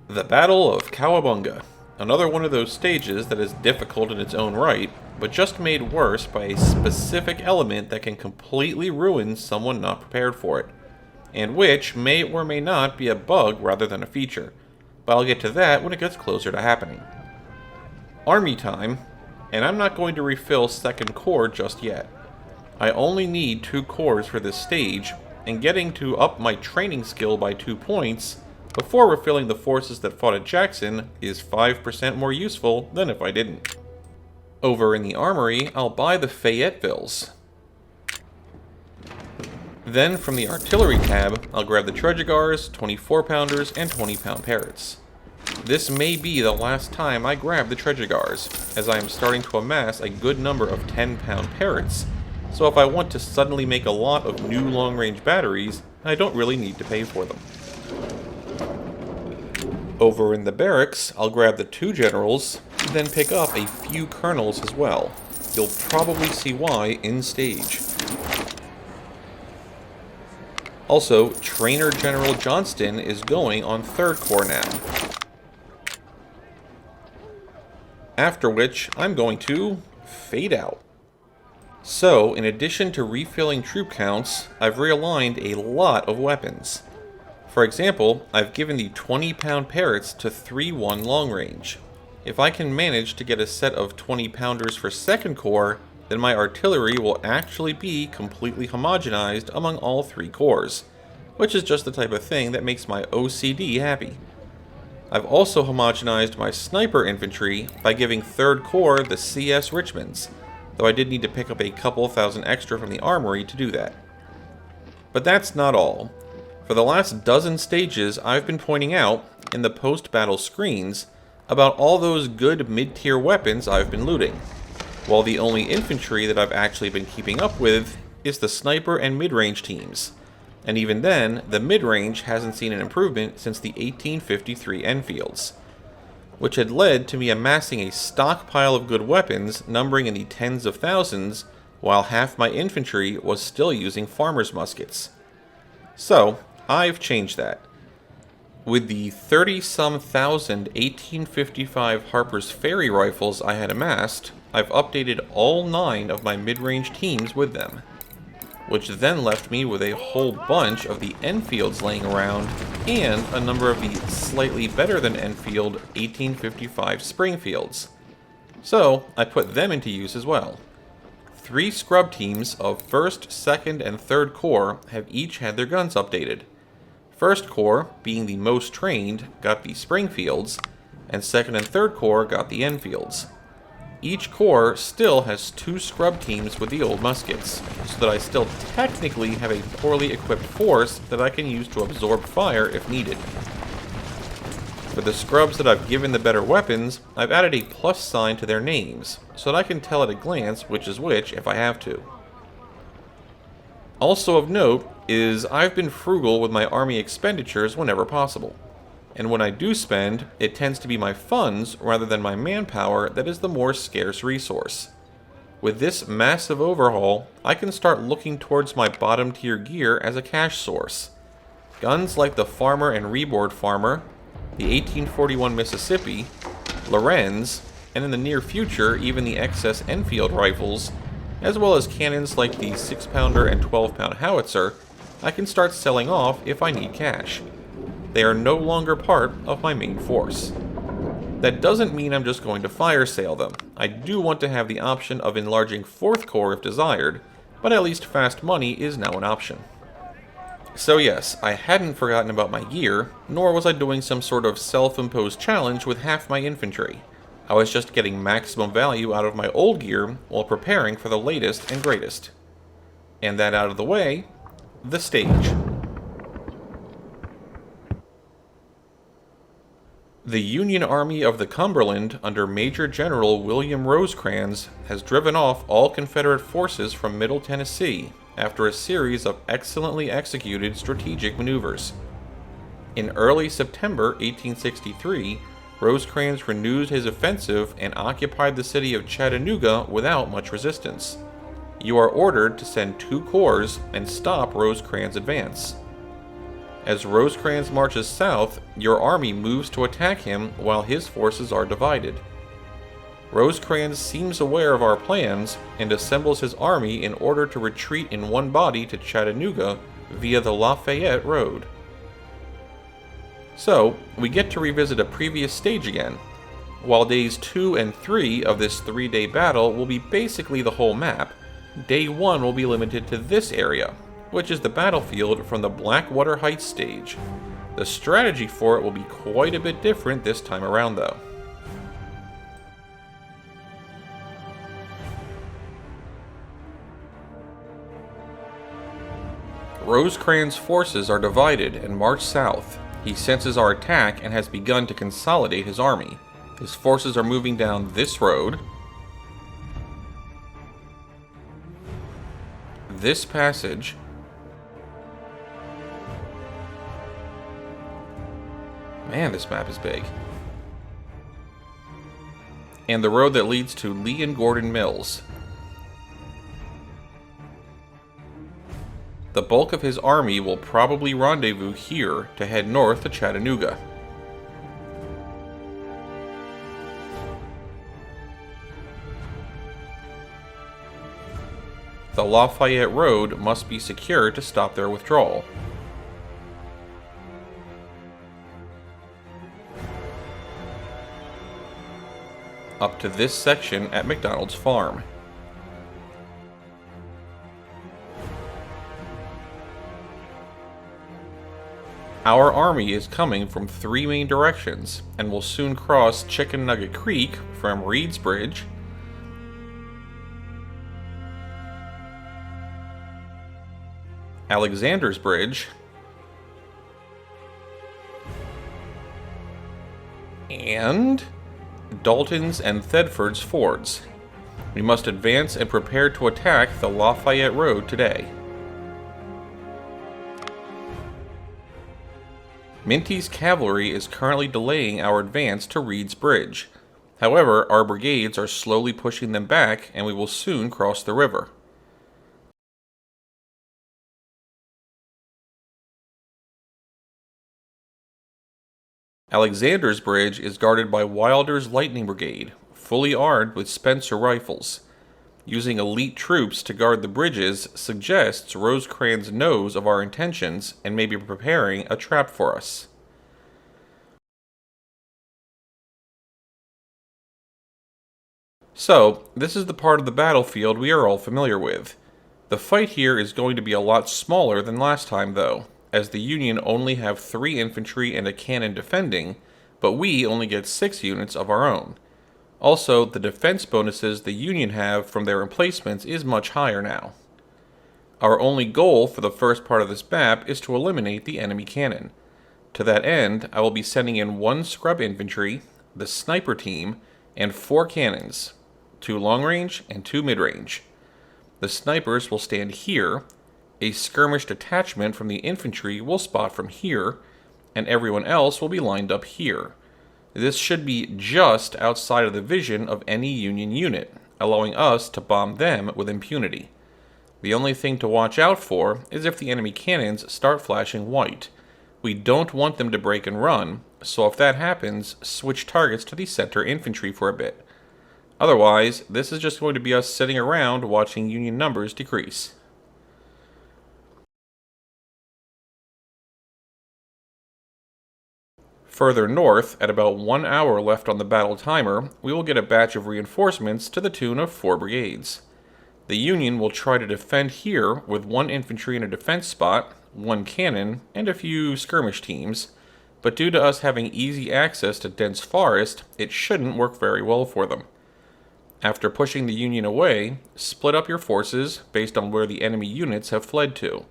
The Battle of Cowabunga. Another one of those stages that is difficult in its own right, but just made worse by a specific element that can completely ruin someone not prepared for it, and which may or may not be a bug rather than a feature, but I'll get to that when it gets closer to happening. Army time, and I'm not going to refill second core just yet. I only need 2 cores for this stage, and getting to up my training skill by 2 points before refilling the forces that fought at Jackson is 5% more useful than if I didn't. Over in the armory, I'll buy the Fayettevilles. Then from the artillery tab, I'll grab the Trejegars, 24-pounders, and 20-pound Parrots. This may be the last time I grab the Trejegars, as I am starting to amass a good number of 10-pound Parrots, so if I want to suddenly make a lot of new long-range batteries, I don't really need to pay for them. Over in the barracks, I'll grab the 2 generals, then pick up a few colonels as well. You'll probably see why in stage. Also, Trainer General Johnston is going on 3rd Corps now. After which, I'm going to fade out. So, in addition to refilling troop counts, I've realigned a lot of weapons. For example, I've given the 20-pound Parrots to 3-1 long range. If I can manage to get a set of 20-pounders for 2nd Corps, then my artillery will actually be completely homogenized among all 3 corps, which is just the type of thing that makes my OCD happy. I've also homogenized my sniper infantry by giving 3rd Corps the CS Richmonds, though I did need to pick up a couple thousand extra from the armory to do that. But that's not all. For the last dozen stages, I've been pointing out, in the post-battle screens, about all those good mid-tier weapons I've been looting, while the only infantry that I've actually been keeping up with is the sniper and mid-range teams, and even then, the mid-range hasn't seen an improvement since the 1853 Enfields, which had led to me amassing a stockpile of good weapons numbering in the tens of thousands, while half my infantry was still using farmers' muskets. So, I've changed that. With the 30-some thousand 1855 Harper's Ferry rifles I had amassed, I've updated all 9 of my mid-range teams with them, which then left me with a whole bunch of the Enfields laying around, and a number of the slightly better than Enfield 1855 Springfields. So, I put them into use as well. 3 scrub teams of 1st, 2nd, and 3rd Corps have each had their guns updated. 1st Corps, being the most trained, got the Springfields, and 2nd and 3rd Corps got the Enfields. Each corps still has 2 scrub teams with the old muskets, so that I still technically have a poorly equipped force that I can use to absorb fire if needed. For the scrubs that I've given the better weapons, I've added a plus sign to their names, so that I can tell at a glance which is which if I have to. Also of note is I've been frugal with my army expenditures whenever possible, and when I do spend, it tends to be my funds rather than my manpower that is the more scarce resource. With this massive overhaul, I can start looking towards my bottom tier gear as a cash source. Guns like the Farmer and Reboard Farmer, the 1841 Mississippi, Lorenz, and in the near future even the XS Enfield rifles, as well as cannons like the 6-pounder and 12-pound howitzer, I can start selling off if I need cash. They are no longer part of my main force. That doesn't mean I'm just going to fire sale them. I do want to have the option of enlarging 4th Corps if desired, but at least fast money is now an option. So yes, I hadn't forgotten about my gear, nor was I doing some sort of self-imposed challenge with half my infantry. I was just getting maximum value out of my old gear while preparing for the latest and greatest. And that out of the way, the stage. The Union Army of the Cumberland under Major General William Rosecrans has driven off all Confederate forces from Middle Tennessee after a series of excellently executed strategic maneuvers. In early September 1863, Rosecrans renewed his offensive and occupied the city of Chattanooga without much resistance. You are ordered to send 2 corps and stop Rosecrans' advance. As Rosecrans marches south, your army moves to attack him while his forces are divided. Rosecrans seems aware of our plans and assembles his army in order to retreat in one body to Chattanooga via the Lafayette Road. So, we get to revisit a previous stage again. While days 2 and 3 of this 3-day battle will be basically the whole map, day 1 will be limited to this area, which is the battlefield from the Blackwater Heights stage. The strategy for it will be quite a bit different this time around though. Rosecrans' forces are divided and march south. He senses our attack and has begun to consolidate his army. His forces are moving down this road, this passage, man, this map is big, and the road that leads to Lee and Gordon Mills. The bulk of his army will probably rendezvous here to head north to Chattanooga. The Lafayette Road must be secured to stop their withdrawal. Up to this section at McDonald's Farm. Our army is coming from 3 main directions and will soon cross Chicken Nugget Creek from Reed's Bridge, Alexander's Bridge, and Dalton's and Thedford's fords. We must advance and prepare to attack the Lafayette Road today. Minty's cavalry is currently delaying our advance to Reed's Bridge. However, our brigades are slowly pushing them back and we will soon cross the river. Alexander's Bridge is guarded by Wilder's Lightning Brigade, fully armed with Spencer rifles. Using elite troops to guard the bridges suggests Rosecrans knows of our intentions and may be preparing a trap for us. So, this is the part of the battlefield we are all familiar with. The fight here is going to be a lot smaller than last time though, as the Union only have 3 infantry and a cannon defending, but we only get 6 units of our own. Also, the defense bonuses the Union have from their emplacements is much higher now. Our only goal for the first part of this map is to eliminate the enemy cannon. To that end, I will be sending in 1 scrub infantry, the sniper team, and 4 cannons, 2 long range and 2 mid range. The snipers will stand here, a skirmish detachment from the infantry will spot from here, and everyone else will be lined up here. This should be just outside of the vision of any Union unit, allowing us to bomb them with impunity. The only thing to watch out for is if the enemy cannons start flashing white. We don't want them to break and run, so if that happens, switch targets to the center infantry for a bit. Otherwise, this is just going to be us sitting around watching Union numbers decrease. Further north, at about 1 hour left on the battle timer, we will get a batch of reinforcements to the tune of 4 brigades. The Union will try to defend here with 1 infantry in a defense spot, 1 cannon, and a few skirmish teams, but due to us having easy access to dense forest, it shouldn't work very well for them. After pushing the Union away, split up your forces based on where the enemy units have fled to.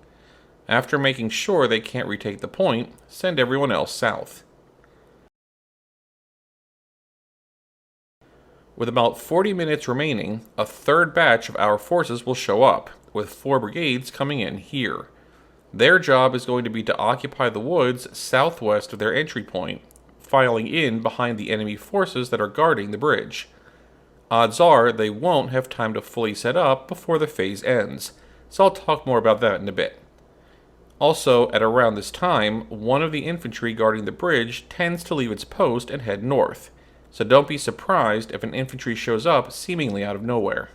After making sure they can't retake the point, send everyone else south. With about 40 minutes remaining, a 3rd batch of our forces will show up, with 4 brigades coming in here. Their job is going to be to occupy the woods southwest of their entry point, filing in behind the enemy forces that are guarding the bridge. Odds are they won't have time to fully set up before the phase ends, so I'll talk more about that in a bit. Also, at around this time, one of the infantry guarding the bridge tends to leave its post and head north, so don't be surprised if an infantry shows up seemingly out of nowhere.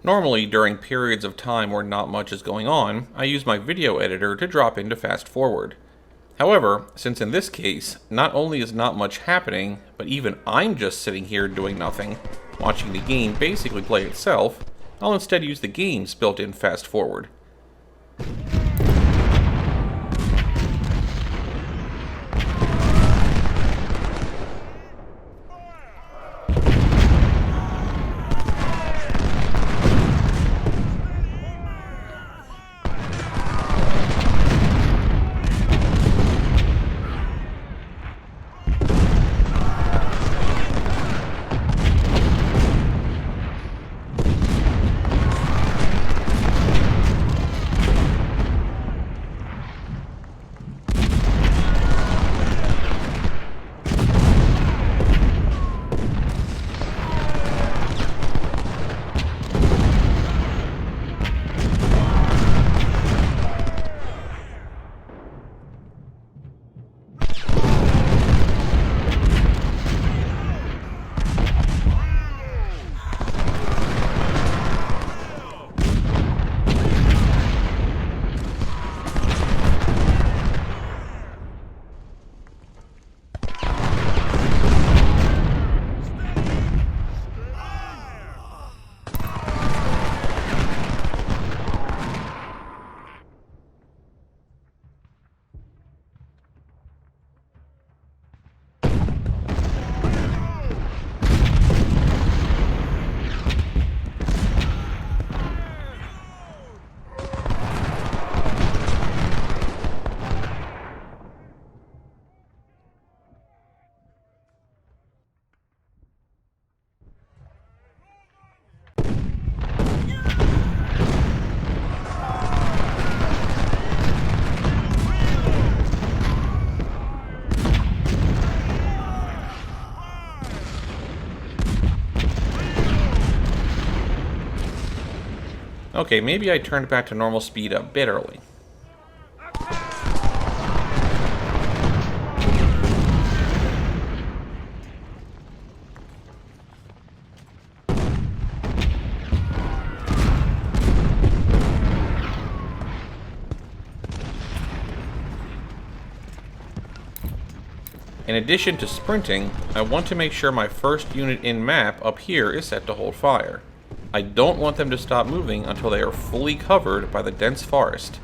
Normally, during periods of time where not much is going on, I use my video editor to drop into fast forward. However, since in this case, not only is not much happening, but even I'm just sitting here doing nothing, watching the game basically play itself, I'll instead use the game's built-in fast forward. Okay, maybe I turned back to normal speed a bit early. In addition to sprinting, I want to make sure my first unit in map up here is set to hold fire. I don't want them to stop moving until they are fully covered by the dense forest.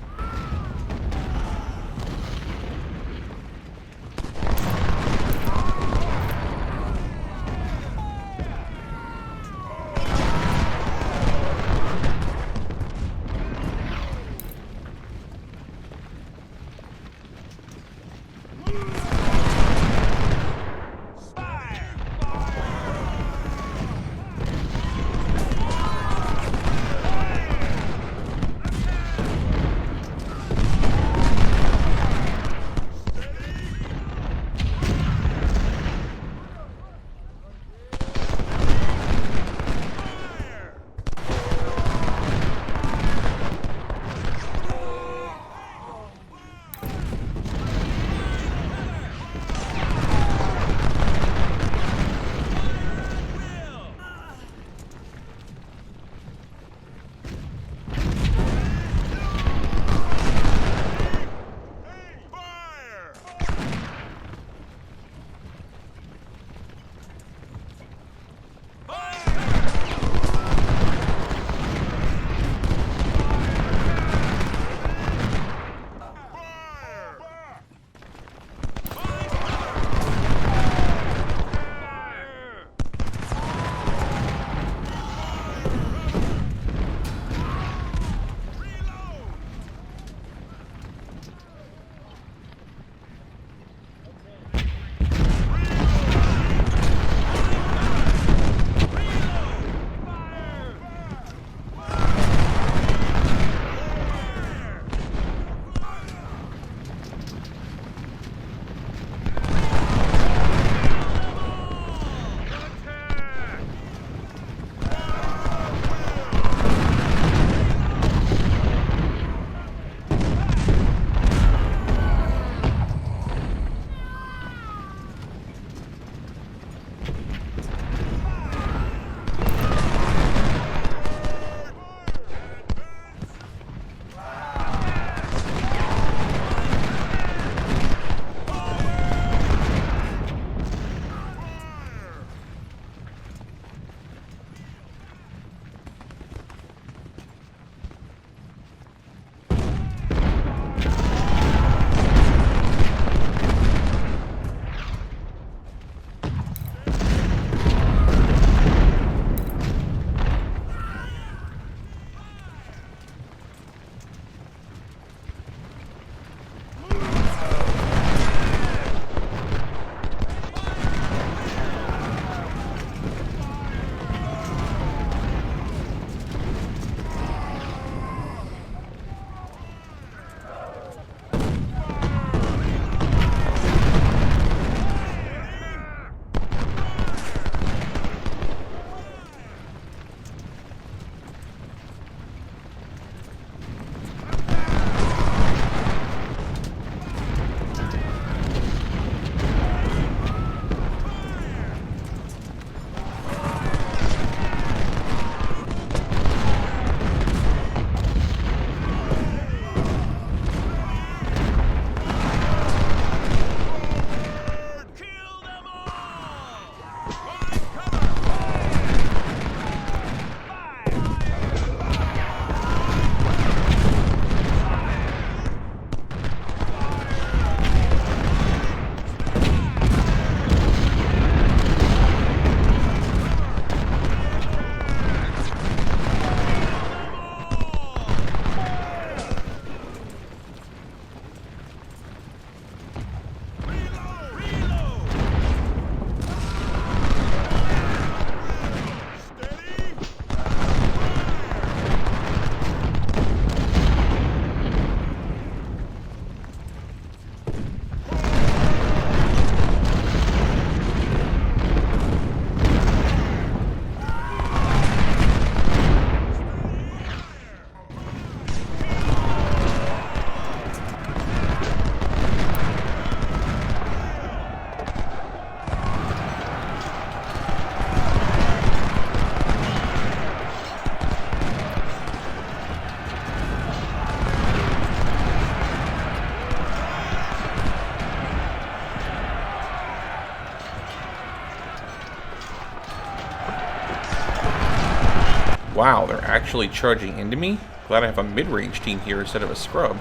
Wow, they're actually charging into me? Glad I have a mid-range team here instead of a scrub.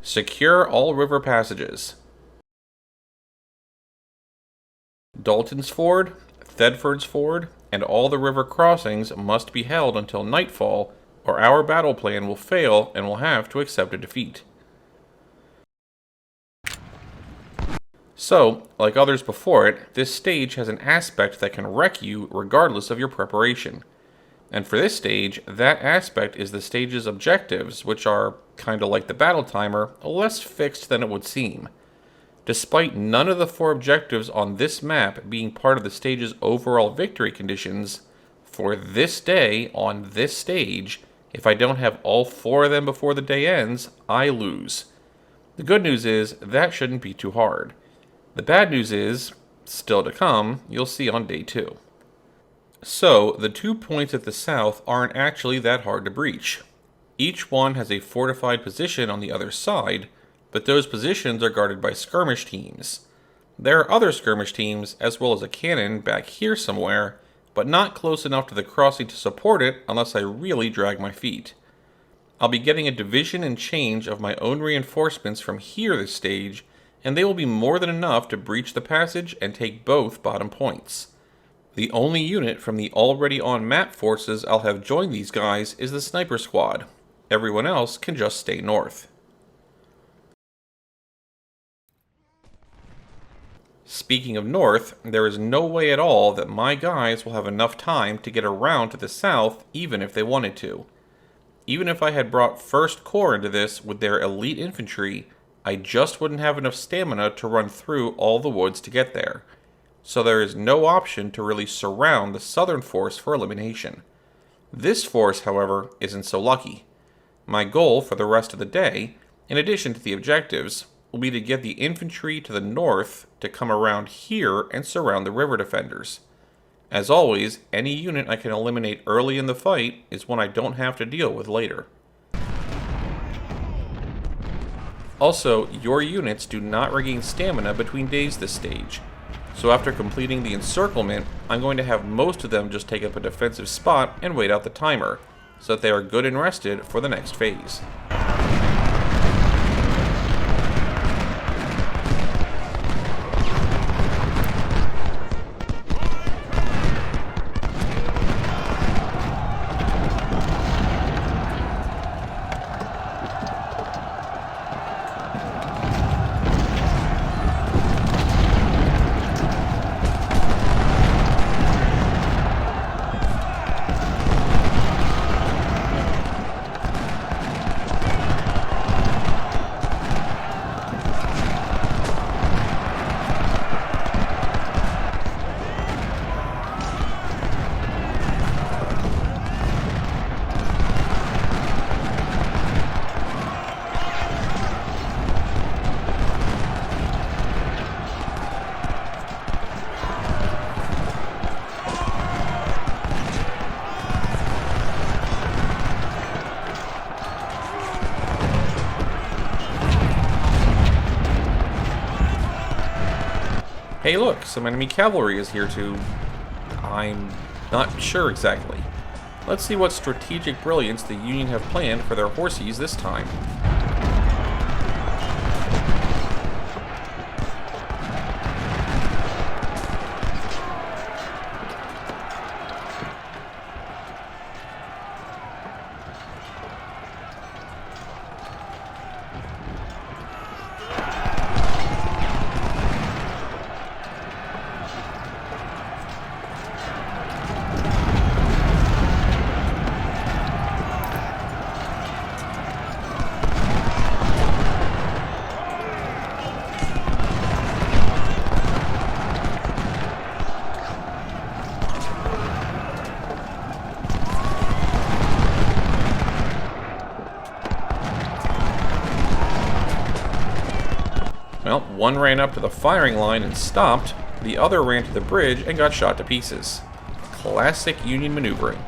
Secure all river passages. Dalton's Ford, Thedford's Ford, and all the river crossings must be held until nightfall, or our battle plan will fail and we'll have to accept a defeat. So, like others before it, this stage has an aspect that can wreck you regardless of your preparation. And for this stage, that aspect is the stage's objectives, which are, kinda like the battle timer, less fixed than it would seem. Despite none of the 4 objectives on this map being part of the stage's overall victory conditions, for this day, on this stage, if I don't have all 4 of them before the day ends, I lose. The good news is, that shouldn't be too hard. The bad news is, still to come, you'll see on day 2. So, the 2 points at the south aren't actually that hard to breach. Each one has a fortified position on the other side, but those positions are guarded by skirmish teams. There are other skirmish teams, as well as a cannon back here somewhere, but not close enough to the crossing to support it unless I really drag my feet. I'll be getting a division and change of my own reinforcements from here this stage, and they will be more than enough to breach the passage and take both bottom points. The only unit from the already on map forces I'll have join these guys is the sniper squad. Everyone else can just stay north. Speaking of north, there is no way at all that my guys will have enough time to get around to the south even if they wanted to. Even if I had brought 1st Corps into this with their elite infantry, I just wouldn't have enough stamina to run through all the woods to get there. So there is no option to really surround the southern force for elimination. This force, however, isn't so lucky. My goal for the rest of the day, in addition to the objectives, will be to get the infantry to the north to come around here and surround the river defenders. As always, any unit I can eliminate early in the fight is one I don't have to deal with later. Also, your units do not regain stamina between days this stage. So after completing the encirclement, I'm going to have most of them just take up a defensive spot and wait out the timer, so that they are good and rested for the next phase. Hey look, some enemy cavalry is here too. I'm not sure exactly. Let's see what strategic brilliance the Union have planned for their horsies this time. One ran up to the firing line and stopped, the other ran to the bridge and got shot to pieces. Classic Union maneuvering.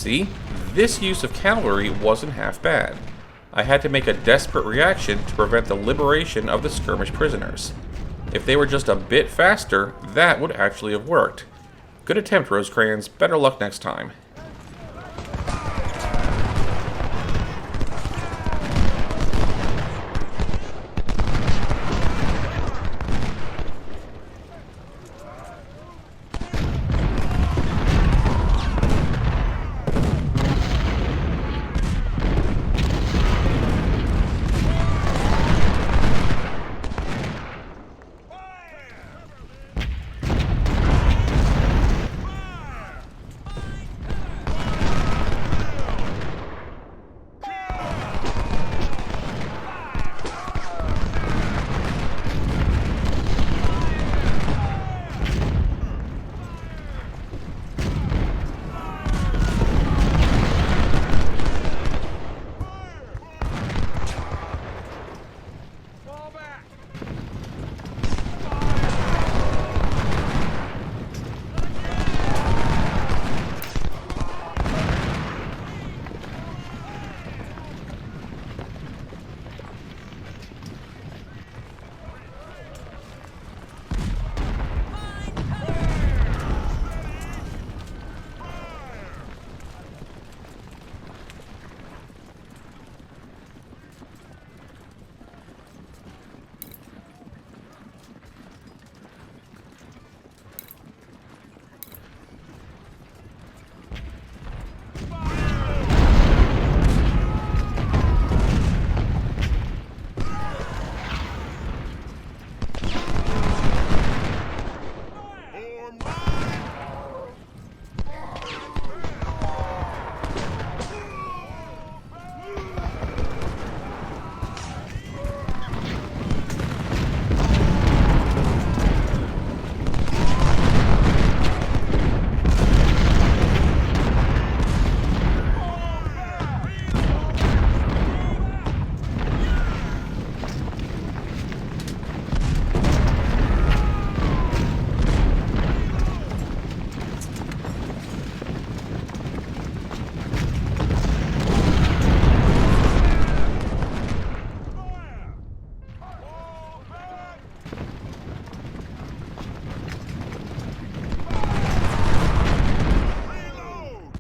See, this use of cavalry wasn't half bad. I had to make a desperate reaction to prevent the liberation of the skirmish prisoners. If they were just a bit faster, that would actually have worked. Good attempt, Rosecrans. Better luck next time.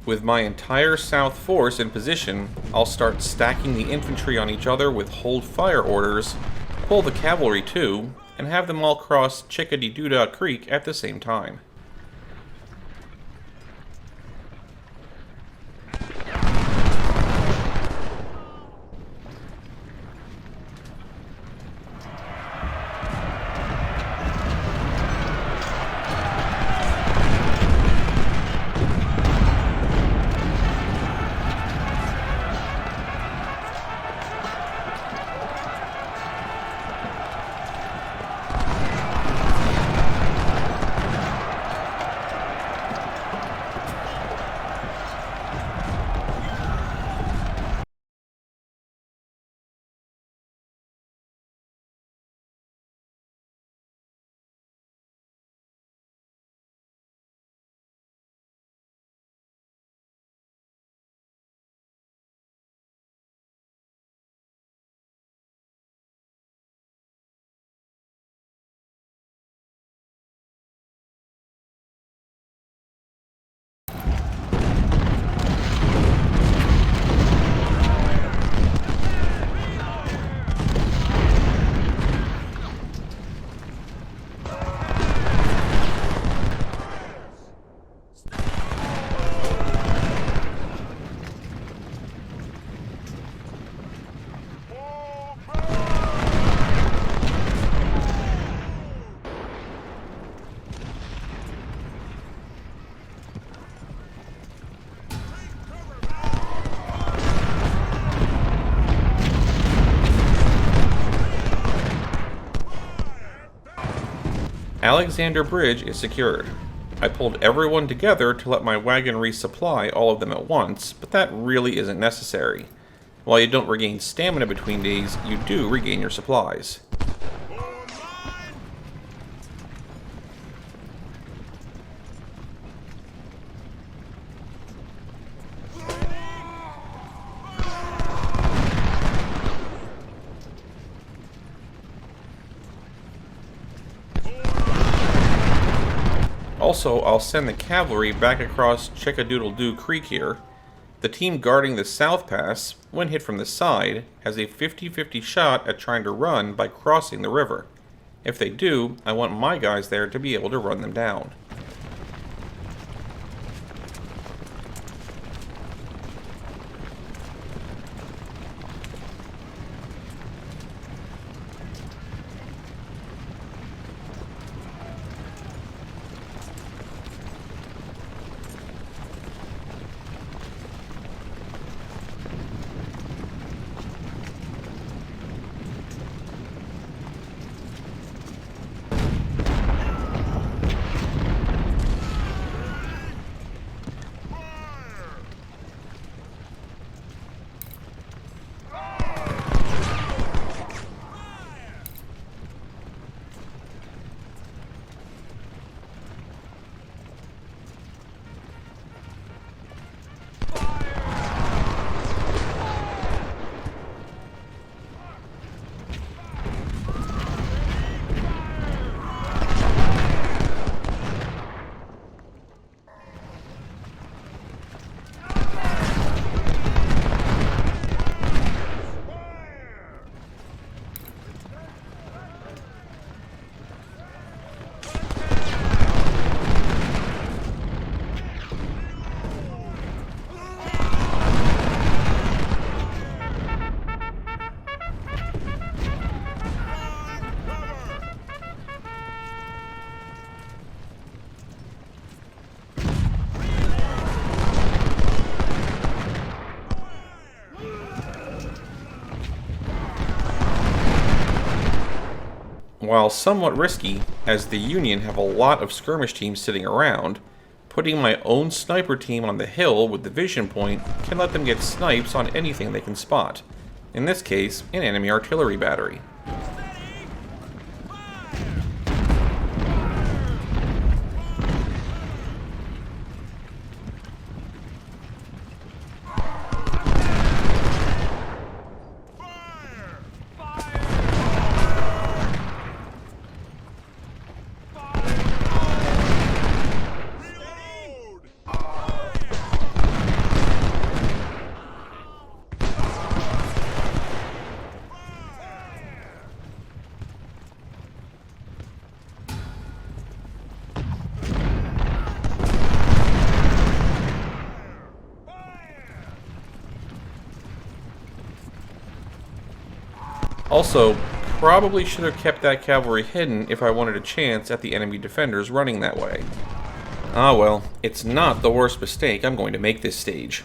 With my entire south force in position, I'll start stacking the infantry on each other with hold fire orders, pull the cavalry too, and have them all cross Chickadee-Doo-Dah Creek at the same time. Alexander Bridge is secured. I pulled everyone together to let my wagon resupply all of them at once, but that really isn't necessary. While you don't regain stamina between days, you do regain your supplies. Also, I'll send the cavalry back across Chickadoodle-Doo Creek here. The team guarding the South Pass, when hit from the side, has a 50-50 shot at trying to run by crossing the river. If they do, I want my guys there to be able to run them down. While somewhat risky, as the Union have a lot of skirmish teams sitting around, putting my own sniper team on the hill with the vision point can let them get snipes on anything they can spot. In this case, an enemy artillery battery. Also, probably should have kept that cavalry hidden if I wanted a chance at the enemy defenders running that way. Ah well, it's not the worst mistake I'm going to make this stage.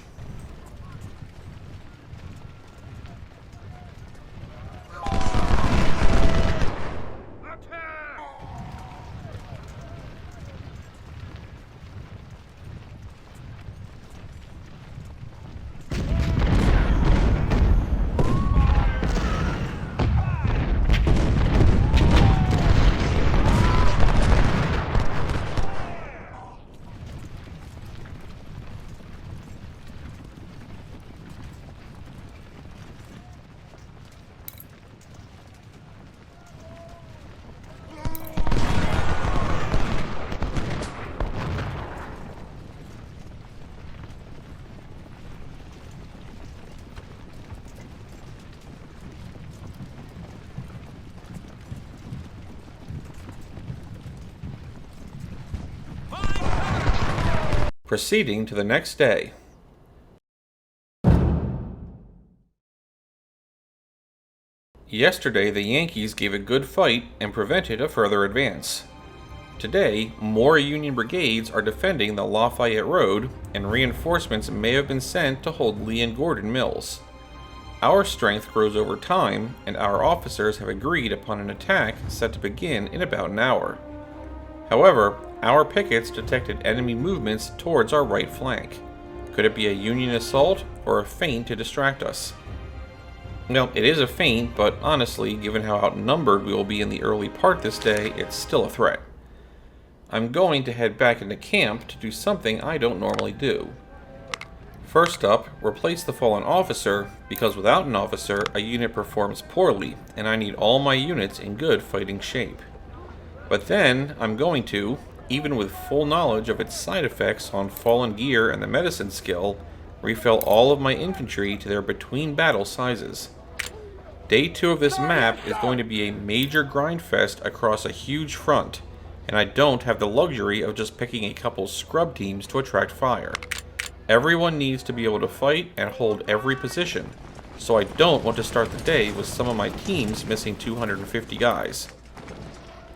Proceeding to the next day. Yesterday, the Yankees gave a good fight and prevented a further advance. Today, more Union brigades are defending the Lafayette Road, and reinforcements may have been sent to hold Lee and Gordon Mills. Our strength grows over time, and our officers have agreed upon an attack set to begin in about an hour. However, our pickets detected enemy movements towards our right flank. Could it be a Union assault or a feint to distract us? Well, it is a feint, but honestly, given how outnumbered we will be in the early part this day, it's still a threat. I'm going to head back into camp to do something I don't normally do. First up, replace the fallen officer, because without an officer, a unit performs poorly, and I need all my units in good fighting shape. But then, I'm going to, even with full knowledge of its side effects on fallen gear and the medicine skill, refill all of my infantry to their between battle sizes. Day 2 of this map is going to be a major grind fest across a huge front, and I don't have the luxury of just picking a couple scrub teams to attract fire. Everyone needs to be able to fight and hold every position, so I don't want to start the day with some of my teams missing 250 guys.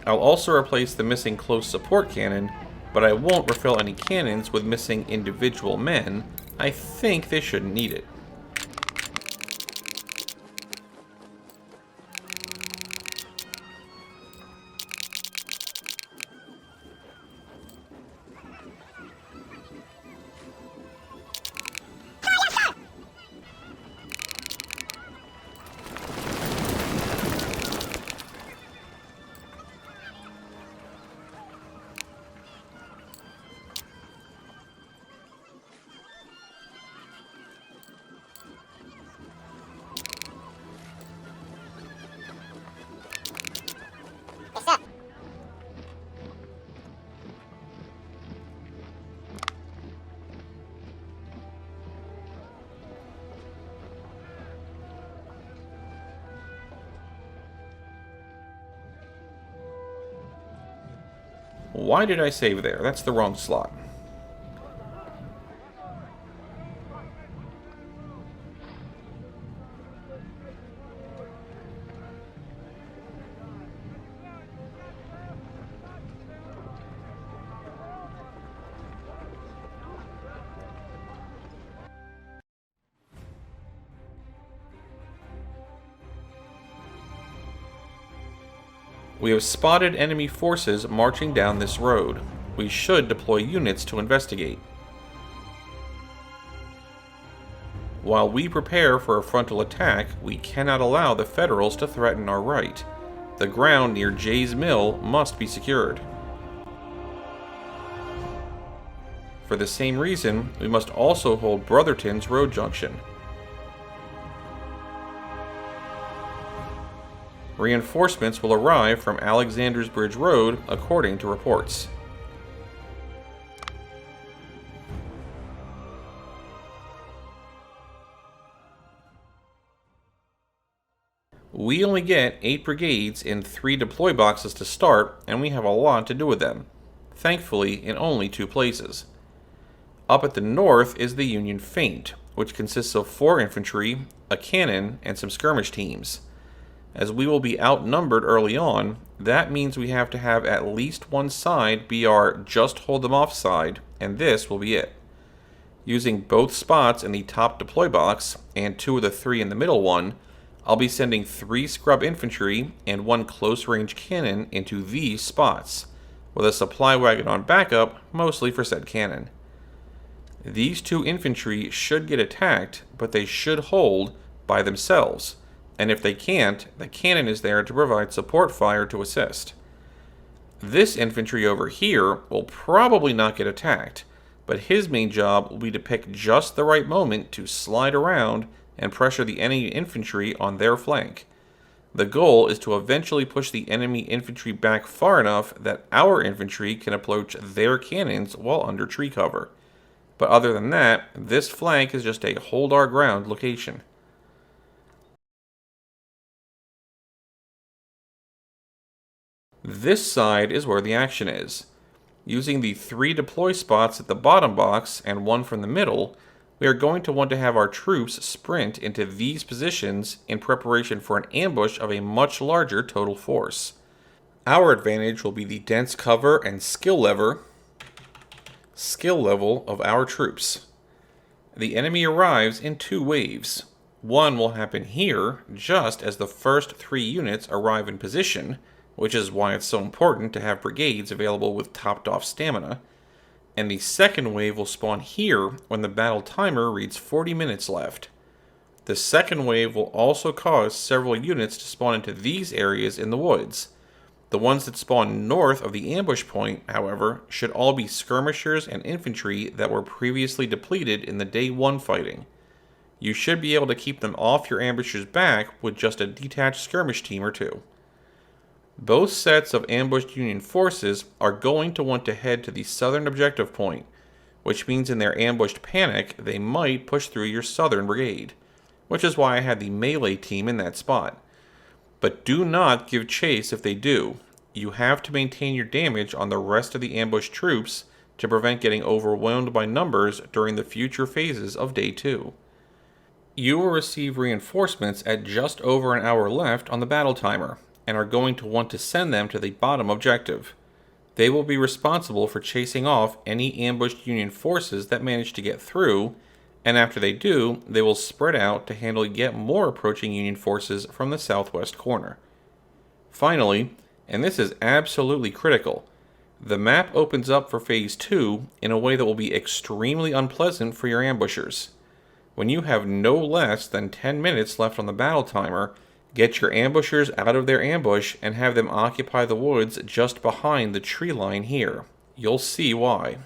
I'll also replace the missing close support cannon, but I won't refill any cannons with missing individual men. I think they shouldn't need it. Why did I save there? That's the wrong slot. We have spotted enemy forces marching down this road. We should deploy units to investigate. While we prepare for a frontal attack, we cannot allow the Federals to threaten our right. The ground near Jay's Mill must be secured. For the same reason, we must also hold Brotherton's road junction. Reinforcements will arrive from Alexander's Bridge Road, according to reports. We only get 8 brigades in 3 deploy boxes to start, and we have a lot to do with them. Thankfully, in only 2 places. Up at the north is the Union Feint, which consists of 4 infantry, a cannon, and some skirmish teams. As we will be outnumbered early on, that means we have to have at least one side be our just hold them off side, and this will be it. Using both spots in the top deploy box, and 2 of the 3 in the middle one, I'll be sending 3 scrub infantry and 1 close range cannon into these spots, with a supply wagon on backup, mostly for said cannon. These 2 infantry should get attacked, but they should hold by themselves. And if they can't, the cannon is there to provide support fire to assist. This infantry over here will probably not get attacked, but his main job will be to pick just the right moment to slide around and pressure the enemy infantry on their flank. The goal is to eventually push the enemy infantry back far enough that our infantry can approach their cannons while under tree cover. But other than that, this flank is just a hold our ground location. This side is where the action is. Using the 3 deploy spots at the bottom box and 1 from the middle, we are going to want to have our troops sprint into these positions in preparation for an ambush of a much larger total force. Our advantage will be the dense cover and skill level of our troops. The enemy arrives in 2 waves. One will happen here just as the first 3 units arrive in position, which is why it's so important to have brigades available with topped off stamina, and the second wave will spawn here when the battle timer reads 40 minutes left. The second wave will also cause several units to spawn into these areas in the woods. The ones that spawn north of the ambush point, however, should all be skirmishers and infantry that were previously depleted in the day 1 fighting. You should be able to keep them off your ambushers' back with just a detached skirmish team or 2. Both sets of ambushed Union forces are going to want to head to the southern objective point, which means in their ambushed panic, they might push through your southern brigade, which is why I had the melee team in that spot. But do not give chase if they do. You have to maintain your damage on the rest of the ambushed troops to prevent getting overwhelmed by numbers during the future phases of Day 2. You will receive reinforcements at just over an hour left on the battle timer, and are going to want to send them to the bottom objective. They will be responsible for chasing off any ambushed Union forces that manage to get through, and after they do, they will spread out to handle yet more approaching Union forces from the southwest corner. Finally, and this is absolutely critical, the map opens up for Phase 2 in a way that will be extremely unpleasant for your ambushers. When you have no less than 10 minutes left on the battle timer, get your ambushers out of their ambush and have them occupy the woods just behind the tree line here. You'll see why.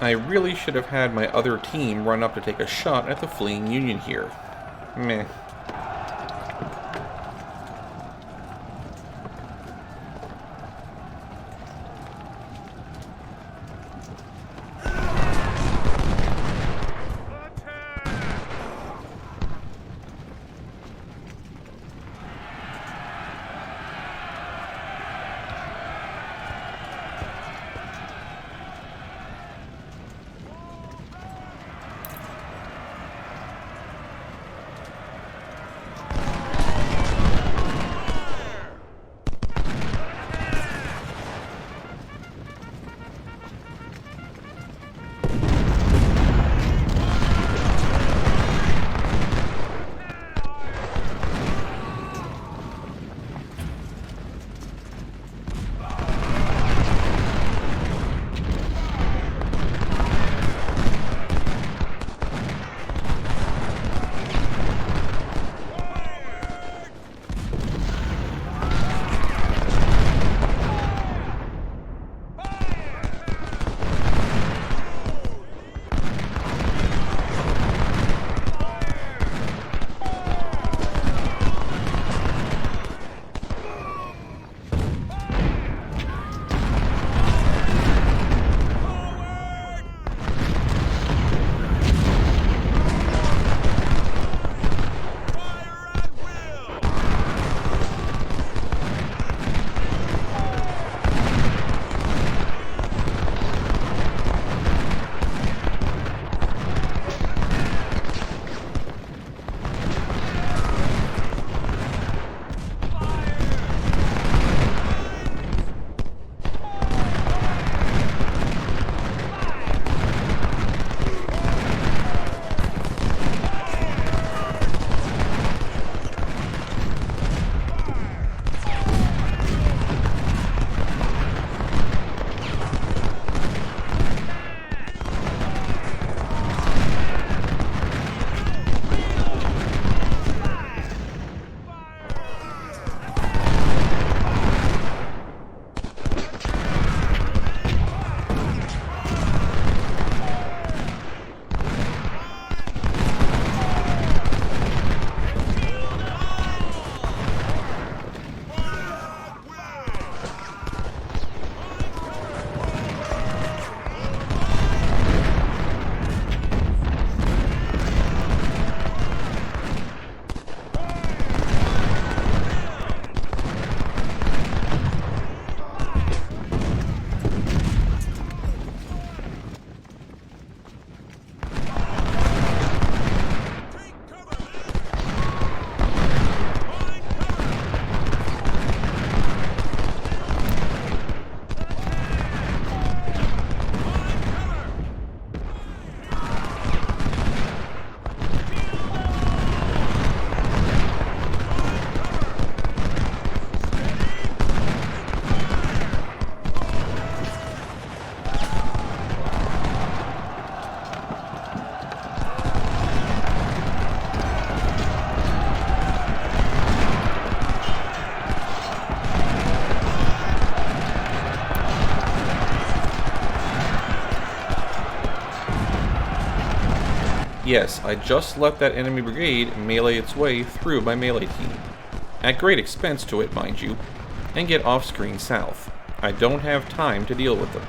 I really should have had my other team run up to take a shot at the fleeing Union here. Meh. Yes, I just let that enemy brigade melee its way through my melee team. At great expense to it, mind you, and get off-screen south. I don't have time to deal with them.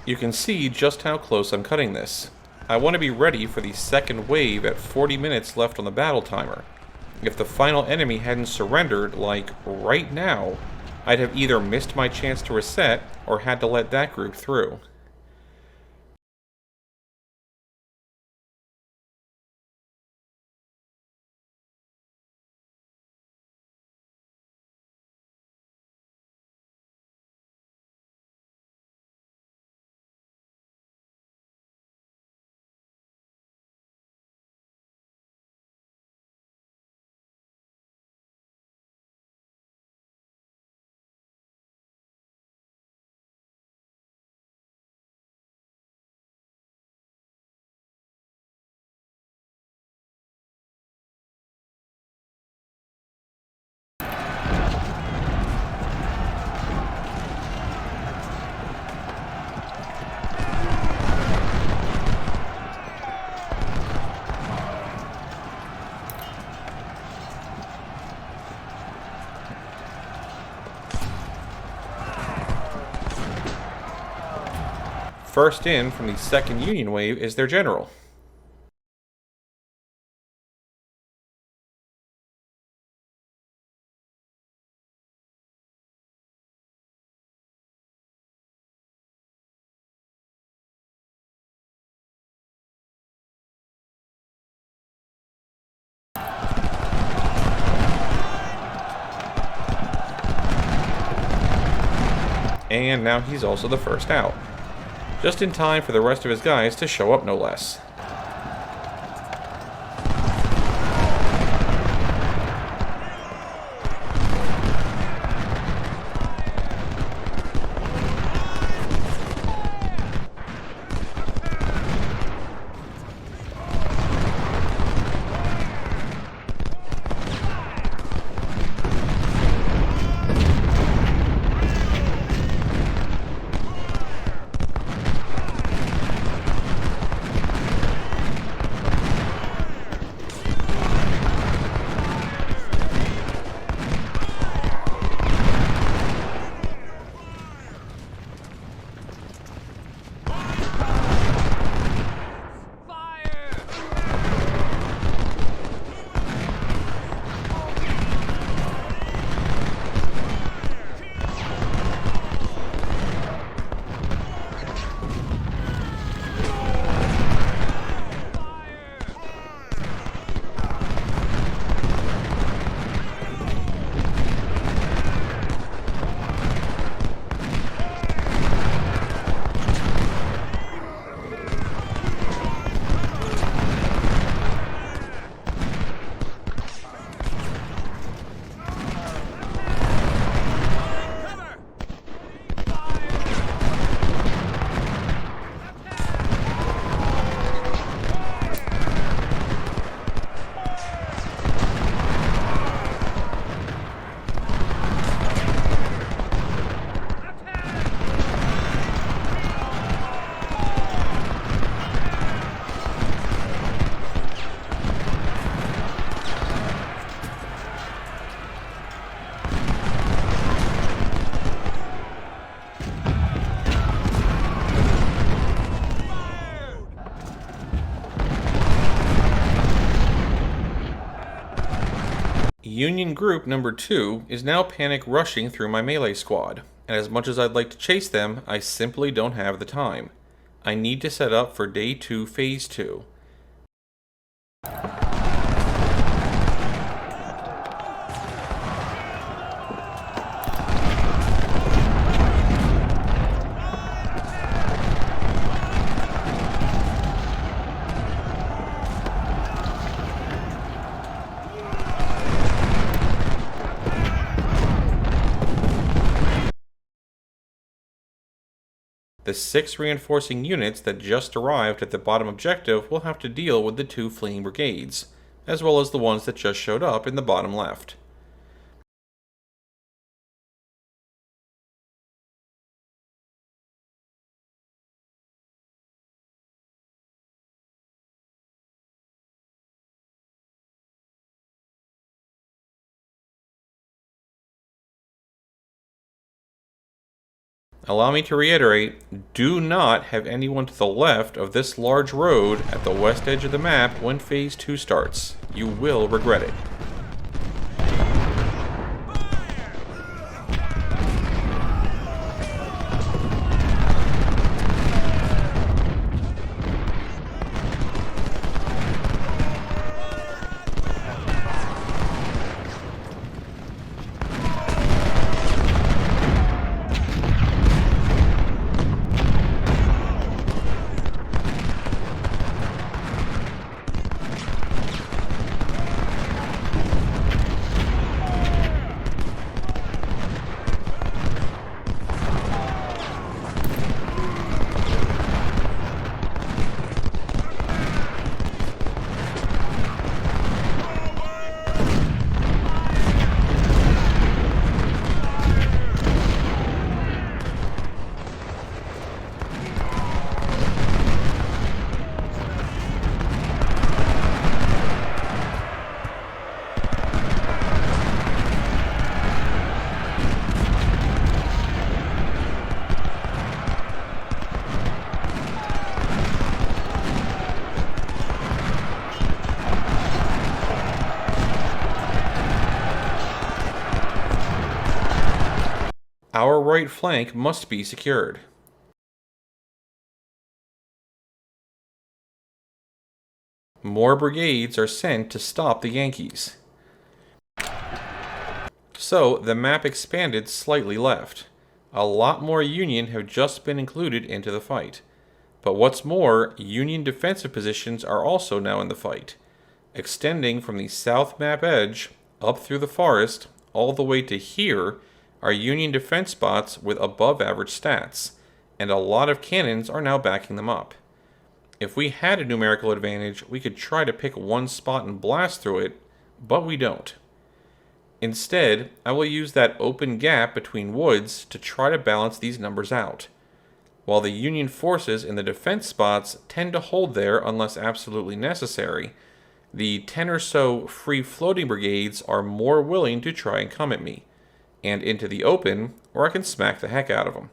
You can see just how close I'm cutting this. I want to be ready for the second wave at 40 minutes left on the battle timer. If the final enemy hadn't surrendered, like right now, I'd have either missed my chance to reset or had to let that group through. First in from the second Union wave is their general. And now he's also the first out. Just in time for the rest of his guys to show up, no less. Union Group number 2 is now panic rushing through my melee squad, and as much as I'd like to chase them, I simply don't have the time. I need to set up for Day 2, Phase 2. The 6 reinforcing units that just arrived at the bottom objective will have to deal with the 2 fleeing brigades, as well as the ones that just showed up in the bottom left. Allow me to reiterate, do not have anyone to the left of this large road at the west edge of the map when Phase 2 starts. You will regret it. Our right flank must be secured. More brigades are sent to stop the Yankees. So, the map expanded slightly left. A lot more Union have just been included into the fight. But what's more, Union defensive positions are also now in the fight, extending from the south map edge, up through the forest, all the way to here, are Union defense spots with above average stats, and a lot of cannons are now backing them up. If we had a numerical advantage, we could try to pick one spot and blast through it, but we don't. Instead, I will use that open gap between woods to try to balance these numbers out. While the Union forces in the defense spots tend to hold there unless absolutely necessary, the 10 or so free-floating brigades are more willing to try and come at me, and into the open, or I can smack the heck out of them.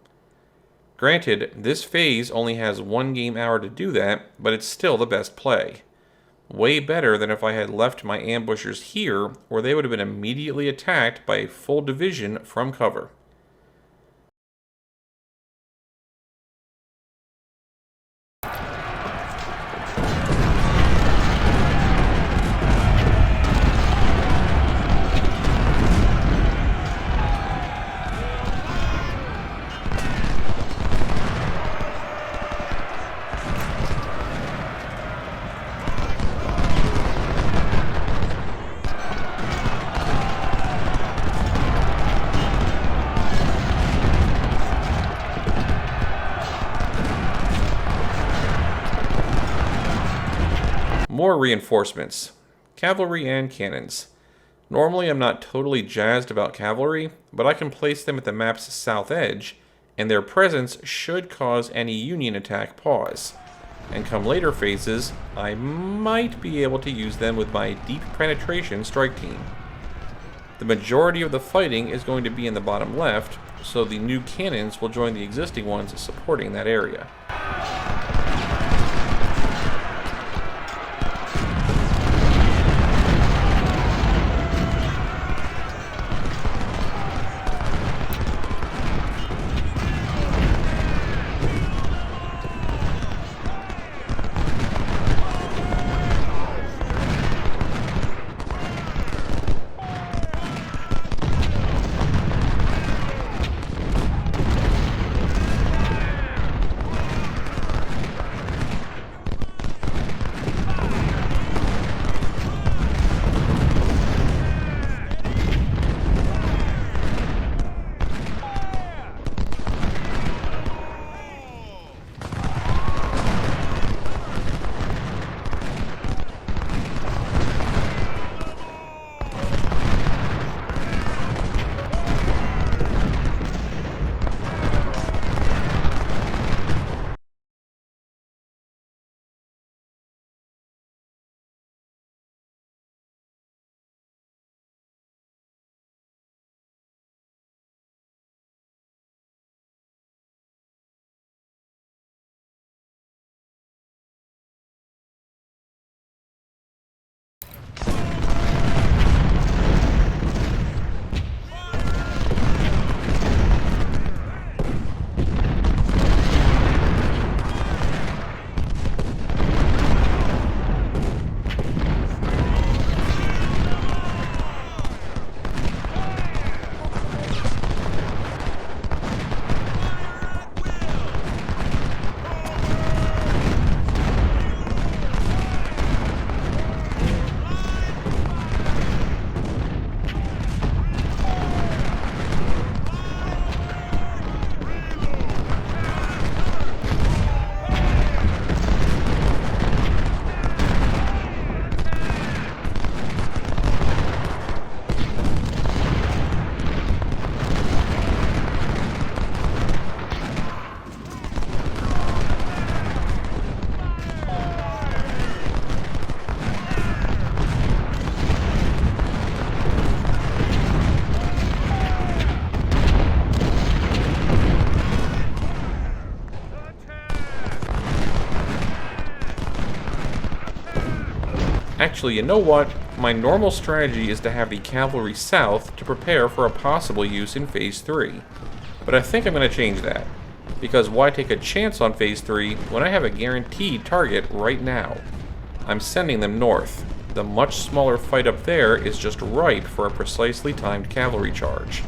Granted, this phase only has 1 game hour to do that, but it's still the best play. Way better than if I had left my ambushers here, where they would have been immediately attacked by a full division from cover. More reinforcements. Cavalry and cannons. Normally I'm not totally jazzed about cavalry, but I can place them at the map's south edge, and their presence should cause any Union attack pause. And come later phases, I might be able to use them with my deep penetration strike team. The majority of the fighting is going to be in the bottom left, so the new cannons will join the existing ones supporting that area. Actually, you know what? My normal strategy is to have the cavalry south to prepare for a possible use in Phase 3. But I think I'm going to change that. Because why take a chance on Phase 3 when I have a guaranteed target right now? I'm sending them north. The much smaller fight up there is just ripe for a precisely timed cavalry charge.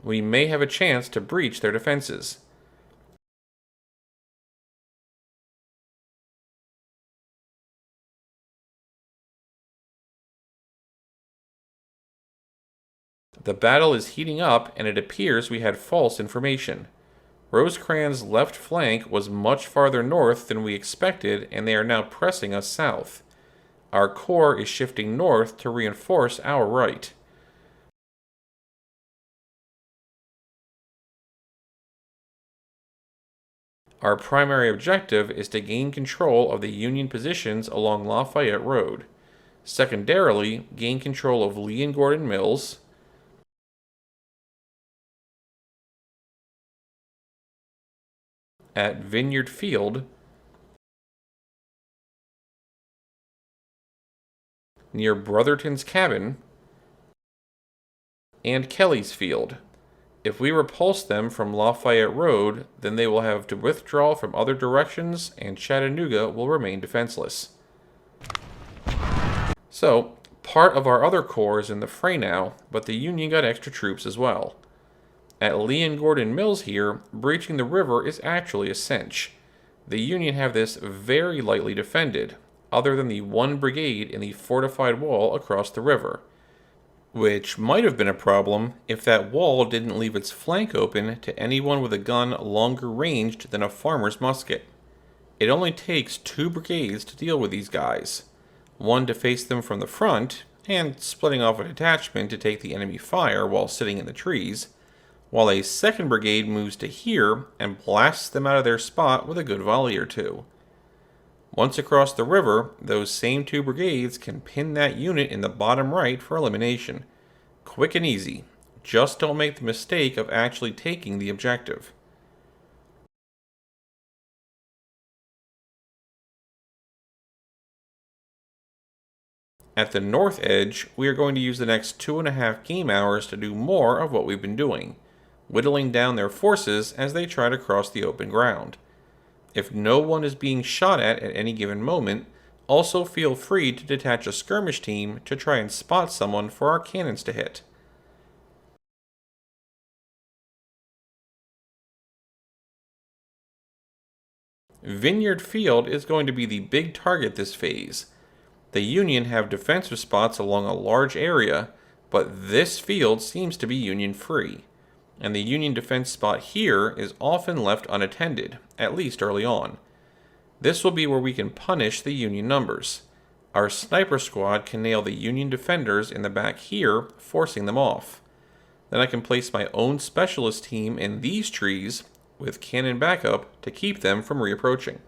We may have a chance to breach their defenses. The battle is heating up, and it appears we had false information. Rosecrans' left flank was much farther north than we expected, and they are now pressing us south. Our corps is shifting north to reinforce our right. Our primary objective is to gain control of the Union positions along Lafayette Road. Secondarily, gain control of Lee and Gordon Mills, at Vineyard Field, near Brotherton's Cabin, and Kelly's Field. If we repulse them from Lafayette Road, then they will have to withdraw from other directions, and Chattanooga will remain defenseless. So, part of our other corps is in the fray now, but the Union got extra troops as well. At Lee and Gordon Mills here, breaching the river is actually a cinch. The Union have this very lightly defended, other than the one brigade in the fortified wall across the river. Which might have been a problem if that wall didn't leave its flank open to anyone with a gun longer ranged than a farmer's musket. It only takes 2 brigades to deal with these guys. One to face them from the front, and splitting off a detachment to take the enemy fire while sitting in the trees, while a second brigade moves to here and blasts them out of their spot with a good volley or two. Once across the river, those same two brigades can pin that unit in the bottom right for elimination. Quick and easy. Just don't make the mistake of actually taking the objective. At the north edge, we are going to use the next 2.5 game hours to do more of what we've been doing, whittling down their forces as they try to cross the open ground. If no one is being shot at any given moment, also feel free to detach a skirmish team to try and spot someone for our cannons to hit. Vineyard Field is going to be the big target this phase. The Union have defensive spots along a large area, but this field seems to be Union free, and the Union defense spot here is often left unattended, at least early on. This will be where we can punish the Union numbers. Our sniper squad can nail the Union defenders in the back here, forcing them off. Then I can place my own specialist team in these trees with cannon backup to keep them from reapproaching.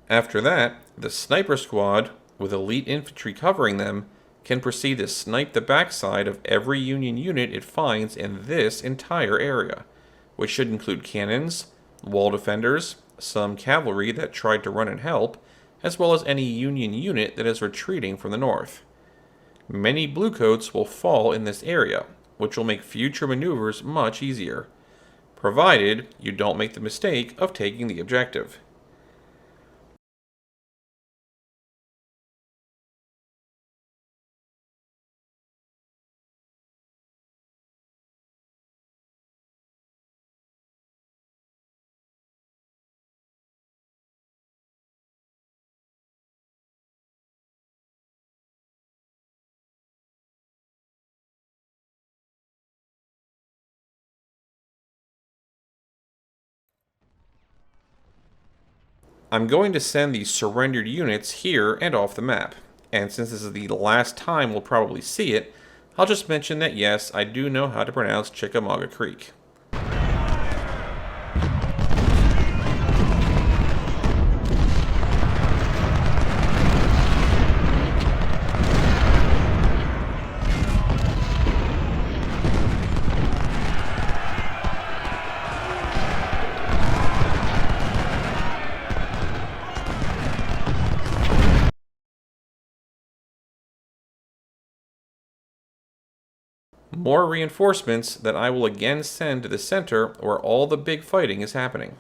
After that, the sniper squad, with elite infantry covering them, can proceed to snipe the backside of every Union unit it finds in this entire area, which should include cannons, wall defenders, some cavalry that tried to run and help, as well as any Union unit that is retreating from the north. Many bluecoats will fall in this area, which will make future maneuvers much easier, provided you don't make the mistake of taking the objective. I'm going to send the surrendered units here and off the map, and since this is the last time we'll probably see it, I'll just mention that yes, I do know how to pronounce Chickamauga Creek. More reinforcements that I will again send to the center where all the big fighting is happening.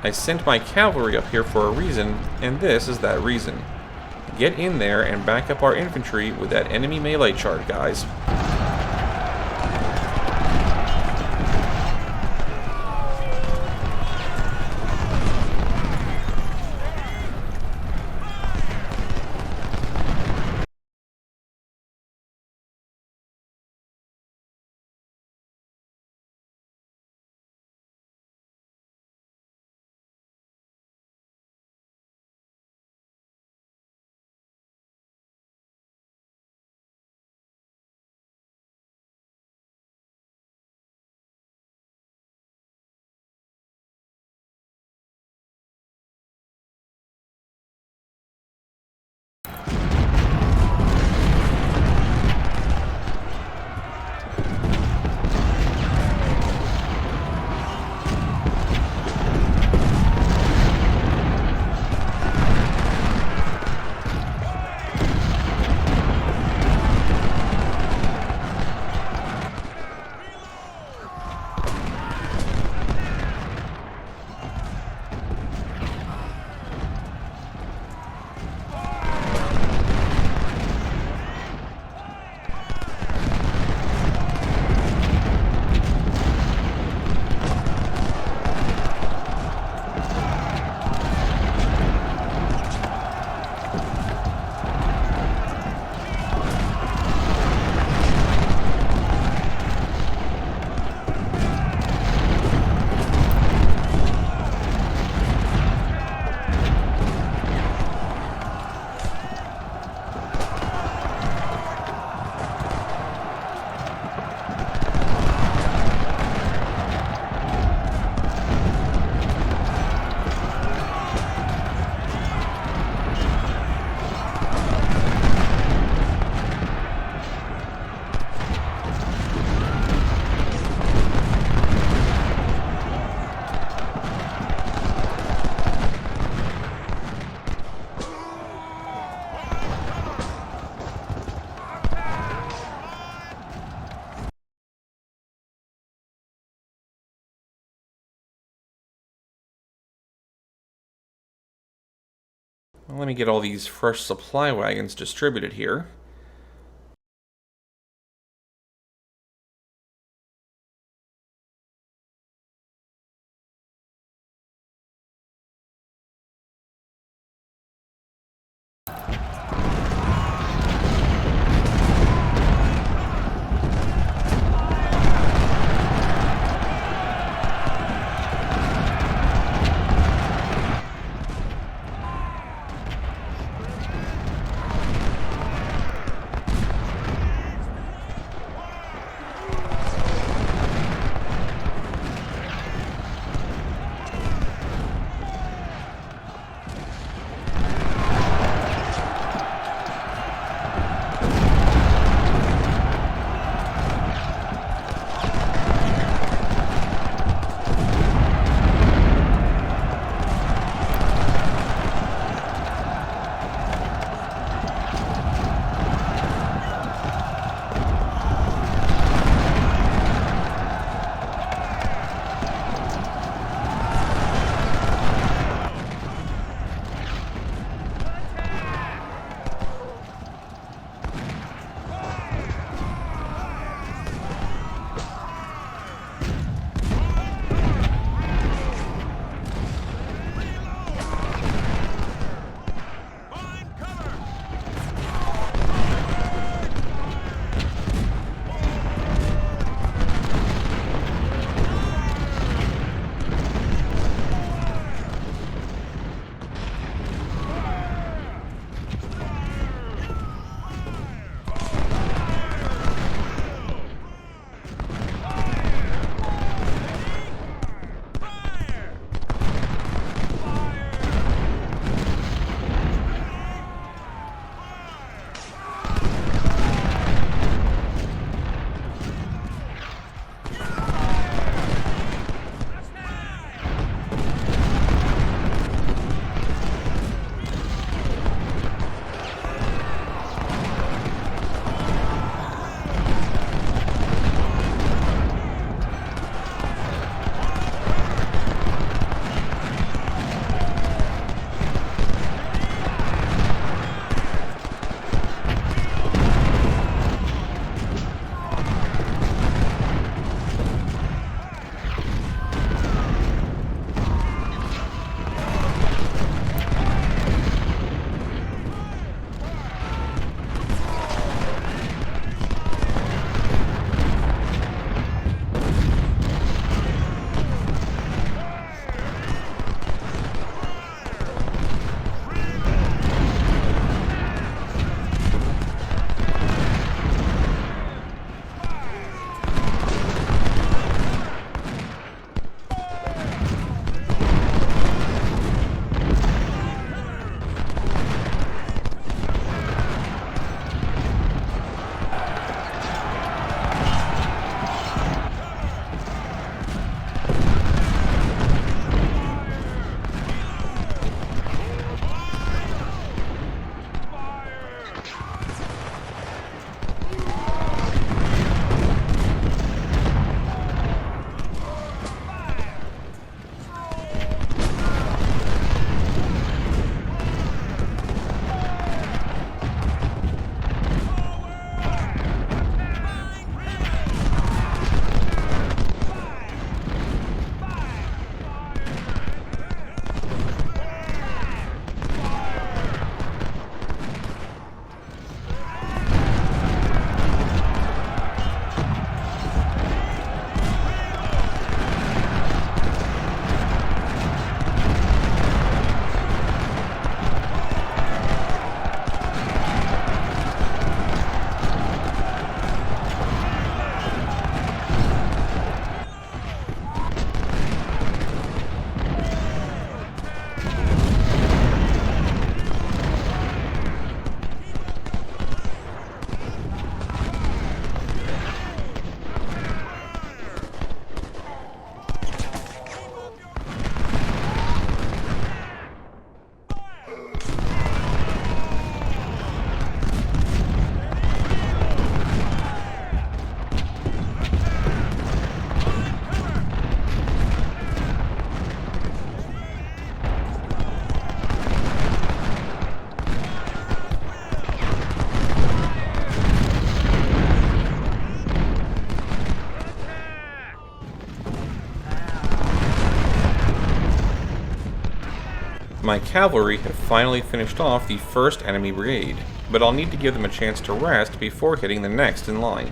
I sent my cavalry up here for a reason, and this is that reason. Get in there and back up our infantry with that enemy melee charge, guys. Well, let me get all these fresh supply wagons distributed here. My cavalry have finally finished off the first enemy brigade, but I'll need to give them a chance to rest before hitting the next in line.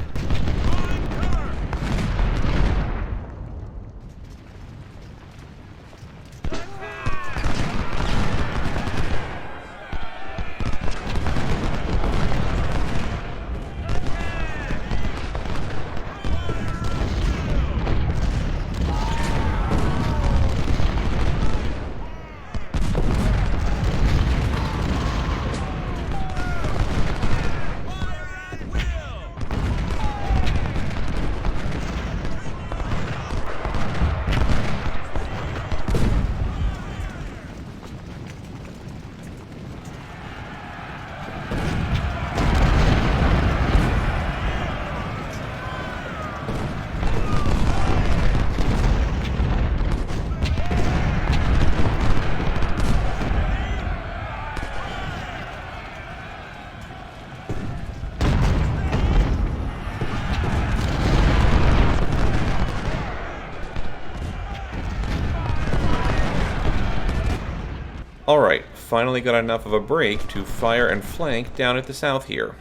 Alright, finally got enough of a break to fire and flank down at the south here.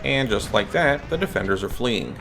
And just like that, the defenders are fleeing.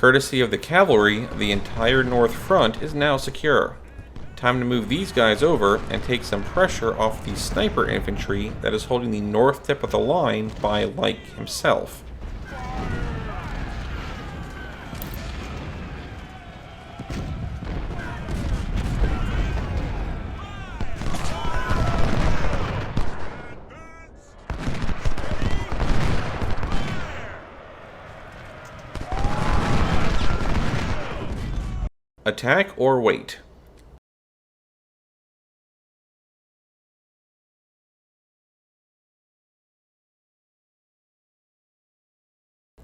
Courtesy of the cavalry, the entire north front is now secure. Time to move these guys over and take some pressure off the sniper infantry that is holding the north tip of the line by Like himself. Attack or wait?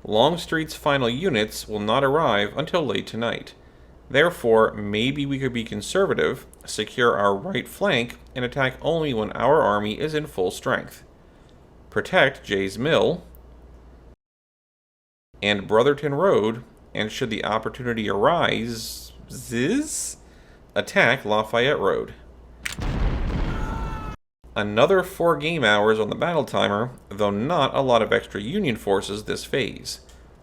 Longstreet's final units will not arrive until late tonight. Therefore, maybe we could be conservative, secure our right flank, and attack only when our army is in full strength. Protect Jay's Mill and Brotherton Road, and should the opportunity arise, attack Lafayette Road. Another 4 game hours on the battle timer, though not a lot of extra Union forces this phase.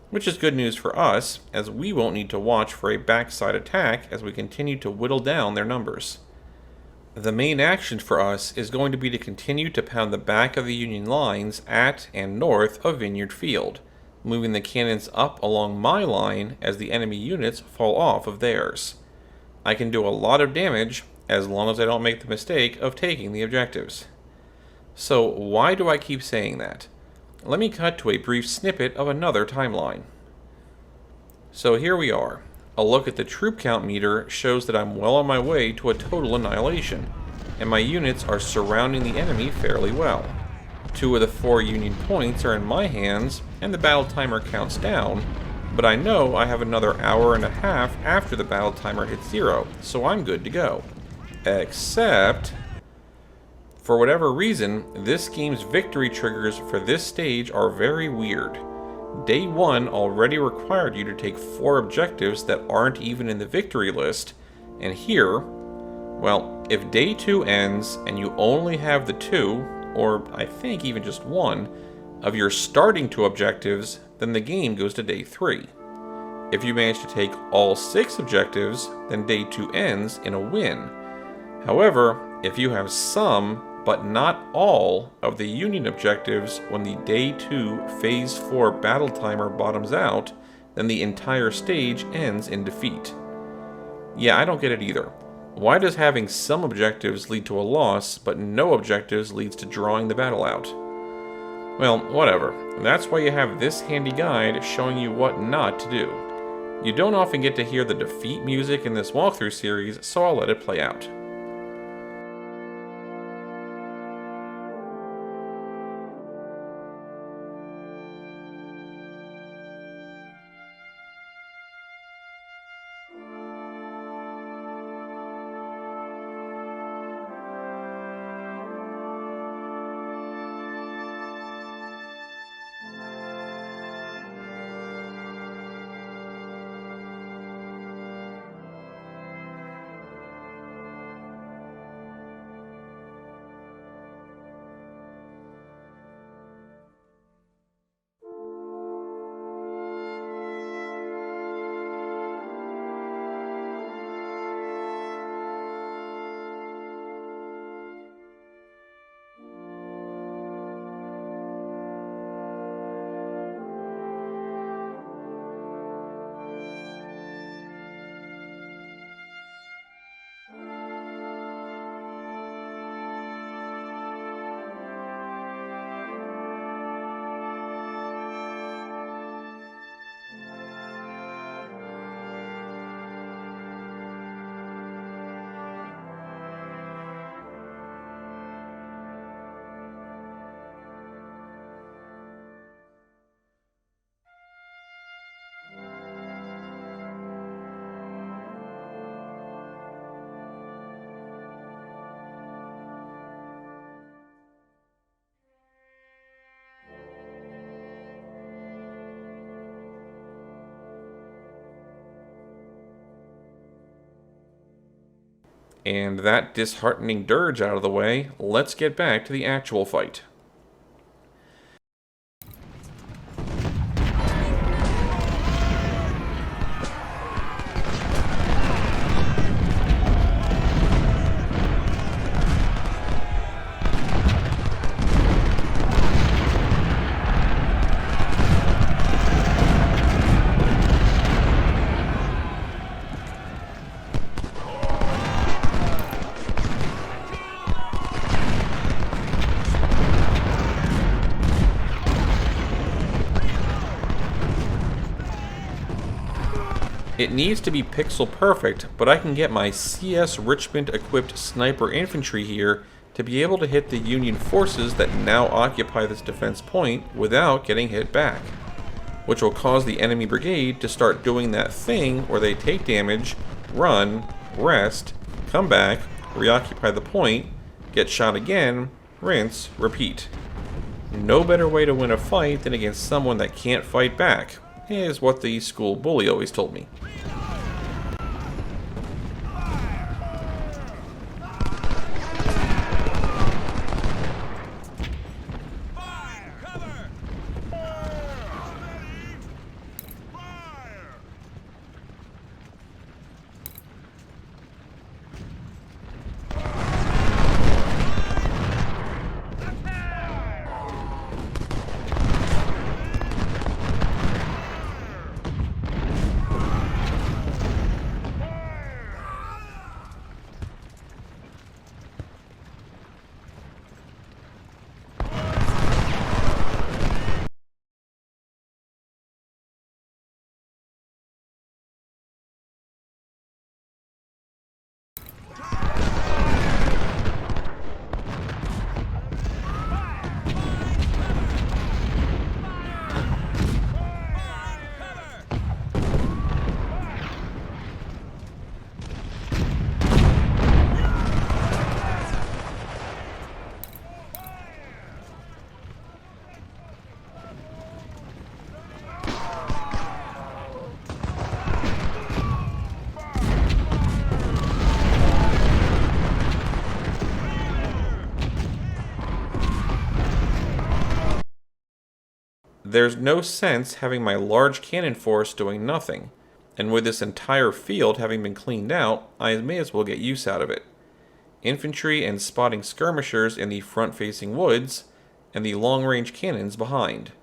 Which is good news for us, as we won't need to watch for a backside attack as we continue to whittle down their numbers. The main action for us is going to be to continue to pound the back of the Union lines at and north of Vineyard Field, moving the cannons up along my line as the enemy units fall off of theirs. I can do a lot of damage as long as I don't make the mistake of taking the objectives. So why do I keep saying that? Let me cut to a brief snippet of another timeline. So here we are. A look at the troop count meter shows that I'm well on my way to a total annihilation, and my units are surrounding the enemy fairly well. 2 of the 4 Union points are in my hands, and the battle timer counts down, but I know I have another hour and a half after the battle timer hits 0, so I'm good to go. Except, for whatever reason, this game's victory triggers for this stage are very weird. Day 1 already required you to take 4 objectives that aren't even in the victory list, and here, well, if Day 2 ends and you only have the 2, or I think even just 1, of your starting 2 objectives, then the game goes to Day 3. If you manage to take all 6 objectives, then Day 2 ends in a win. However, if you have some, but not all, of the Union objectives when the Day 2 Phase 4 battle timer bottoms out, then the entire stage ends in defeat. Yeah, I don't get it either. Why does having some objectives lead to a loss, but no objectives leads to drawing the battle out? Well, whatever. That's why you have this handy guide showing you what not to do. You don't often get to hear the defeat music in this walkthrough series, so I'll let it play out. And that disheartening dirge out of the way, let's get back to the actual fight. It needs to be pixel perfect, but I can get my CS Richmond equipped sniper infantry here to be able to hit the Union forces that now occupy this defense point without getting hit back, which will cause the enemy brigade to start doing that thing where they take damage, run, rest, come back, reoccupy the point, get shot again, rinse, repeat. No better way to win a fight than against someone that can't fight back, is what the school bully always told me. There's no sense having my large cannon force doing nothing, and with this entire field having been cleaned out, I may as well get use out of it. Infantry and spotting skirmishers in the front-facing woods, and the long-range cannons behind.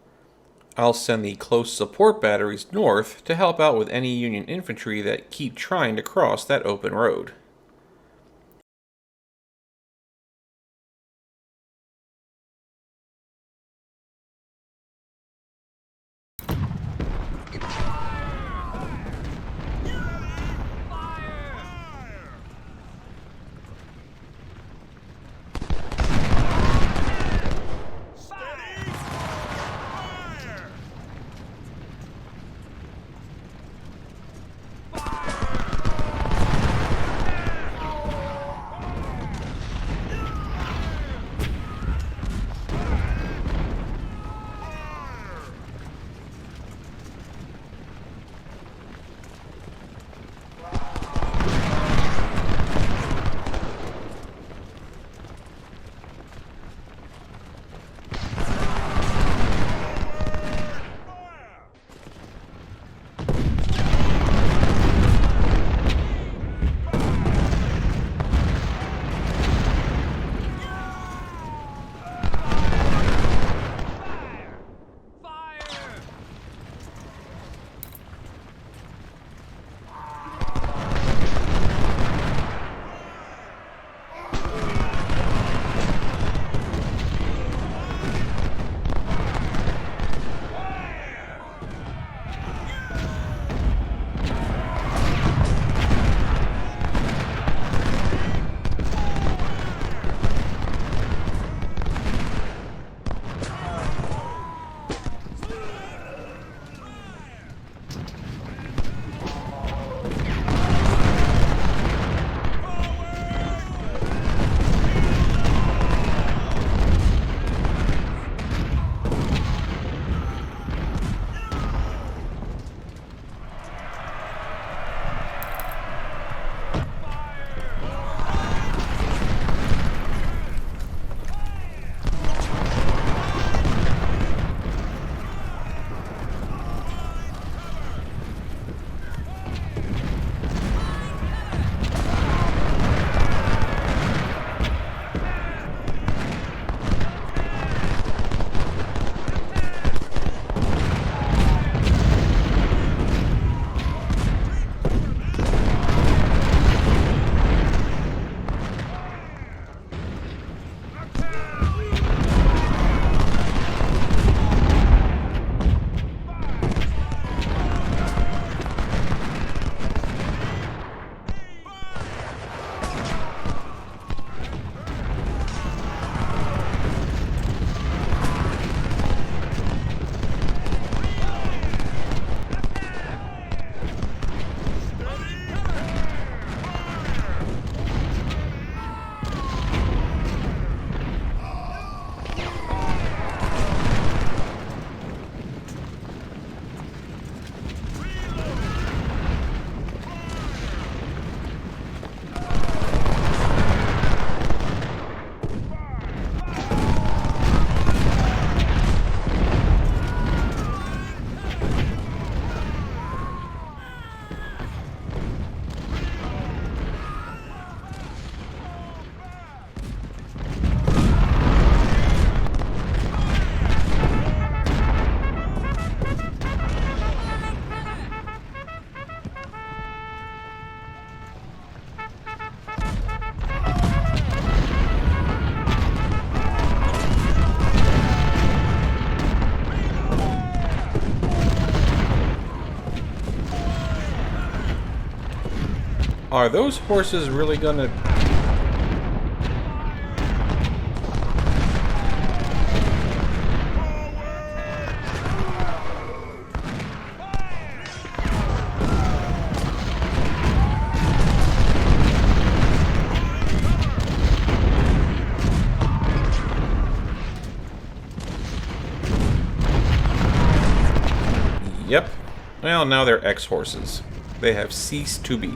I'll send the close support batteries north to help out with any Union infantry that keep trying to cross that open road. Are those horses really gonna... Yep. Well, now they're X-horses. They have ceased to be.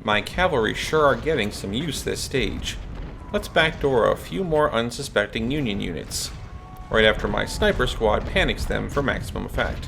My cavalry sure are getting some use this stage. Let's backdoor a few more unsuspecting Union units, right after my sniper squad panics them for maximum effect.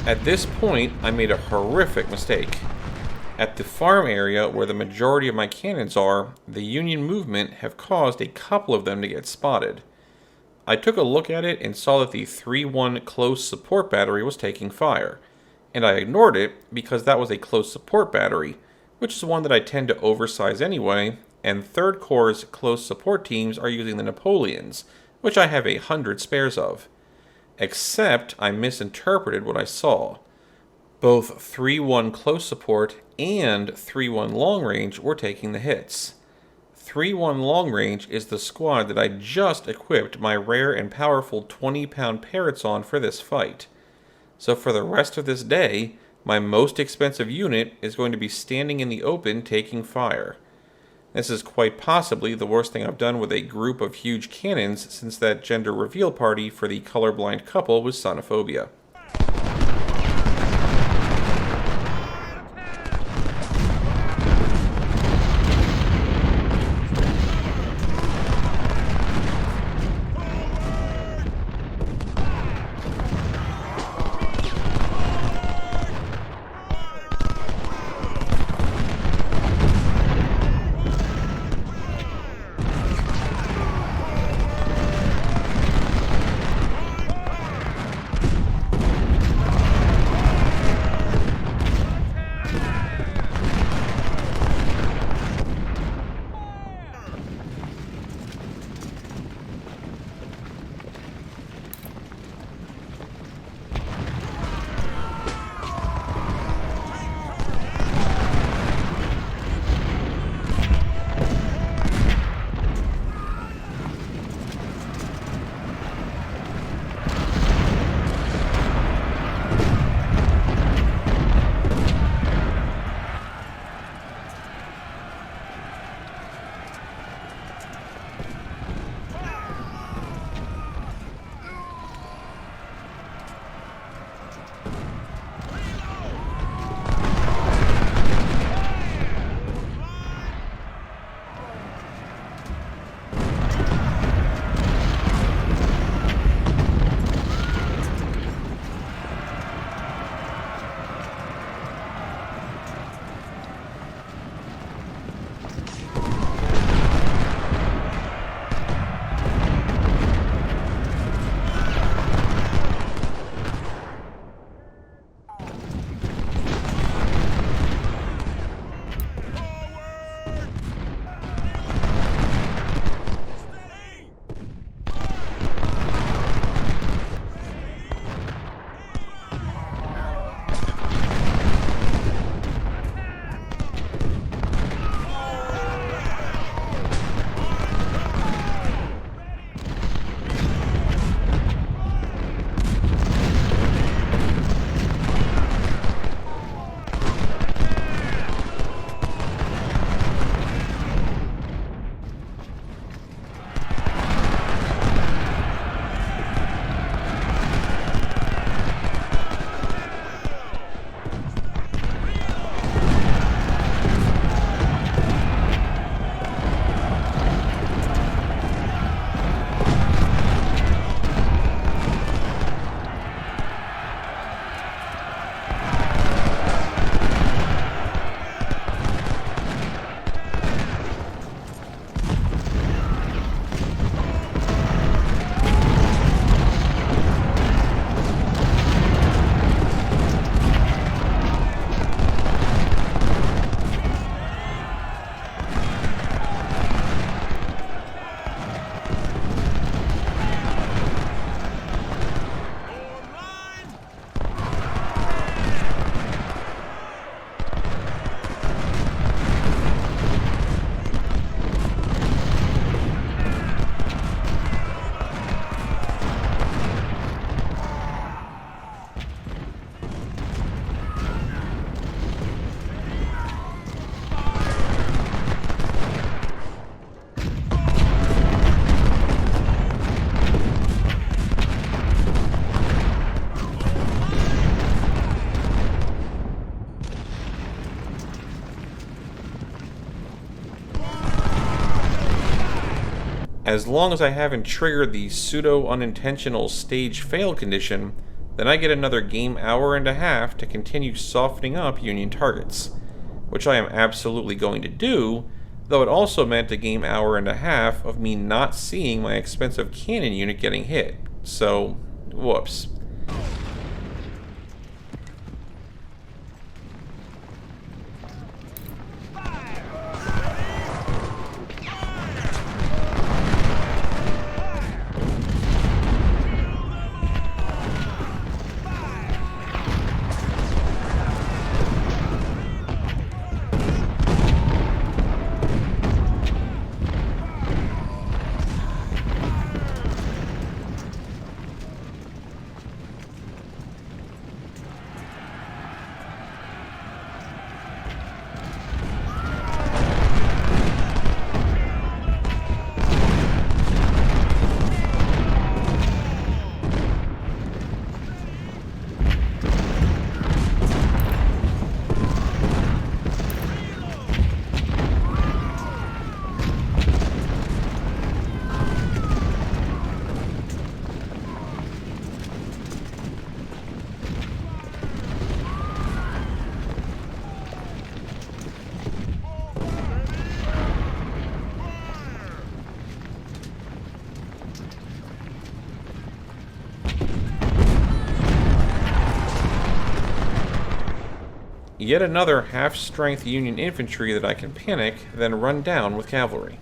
At this point, I made a horrific mistake. At the farm area where the majority of my cannons are, the Union movement have caused a couple of them to get spotted. I took a look at it and saw that the 3-1 close support battery was taking fire, and I ignored it because that was a close support battery, which is one that I tend to oversize anyway, and 3rd Corps' close support teams are using the Napoleons, which I have 100 spares of. Except I misinterpreted what I saw. Both 3-1 close support and 3-1 long range were taking the hits. 3-1 long range is the squad that I just equipped my rare and powerful 20-pound parrots on for this fight. So for the rest of this day, my most expensive unit is going to be standing in the open taking fire. This is quite possibly the worst thing I've done with a group of huge cannons since that gender reveal party for the colorblind couple with sonophobia. As long as I haven't triggered the pseudo-unintentional stage fail condition, Then I get another game hour and a half to continue softening up Union targets, which I am absolutely going to do, though it also meant a game hour and a half of me not seeing my expensive cannon unit getting hit. So, whoops. Yet another half-strength Union infantry that I can panic, then run down with cavalry.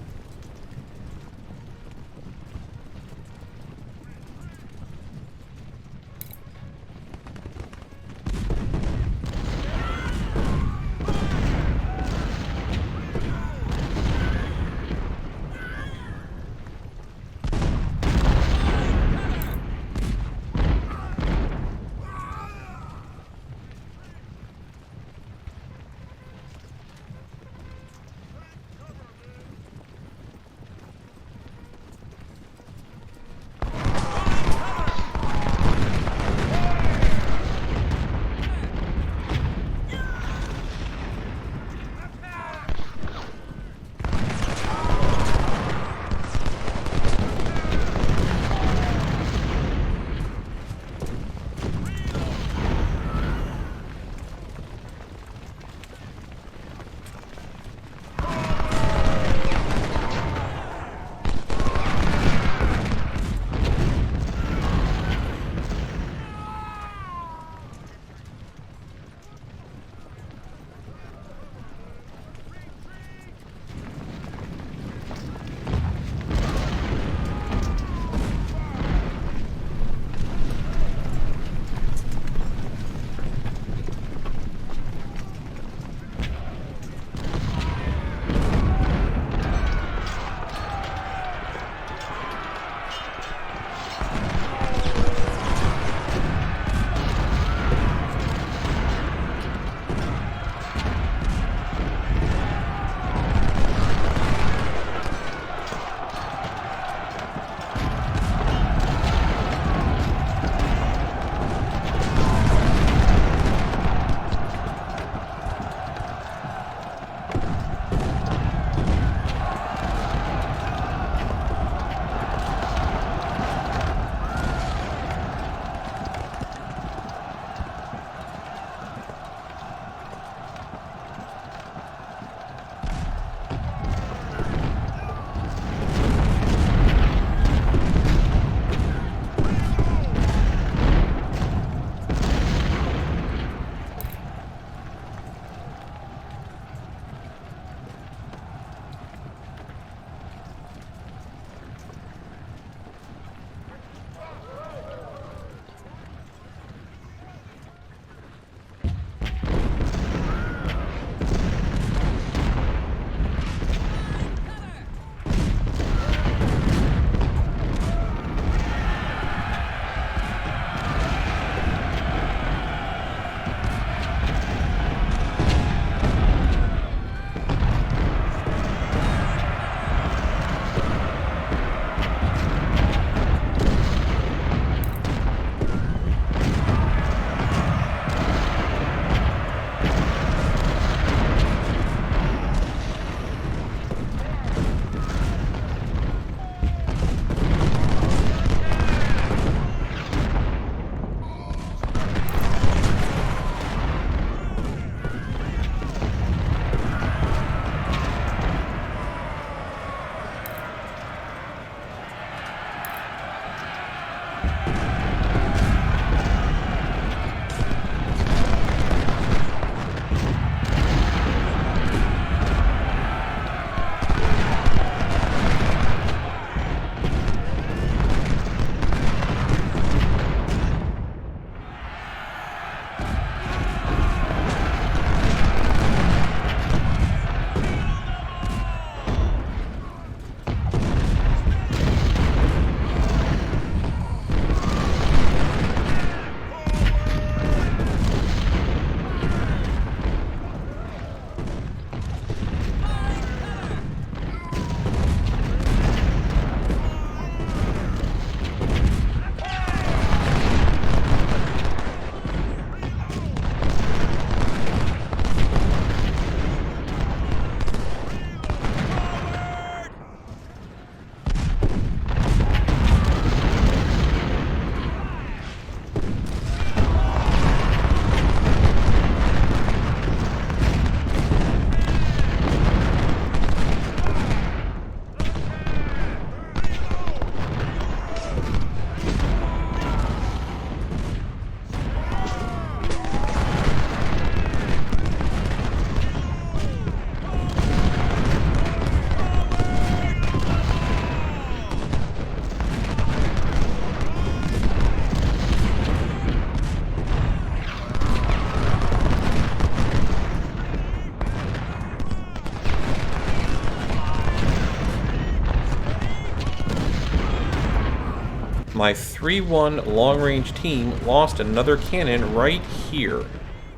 My 3-1 long-range team lost another cannon right here,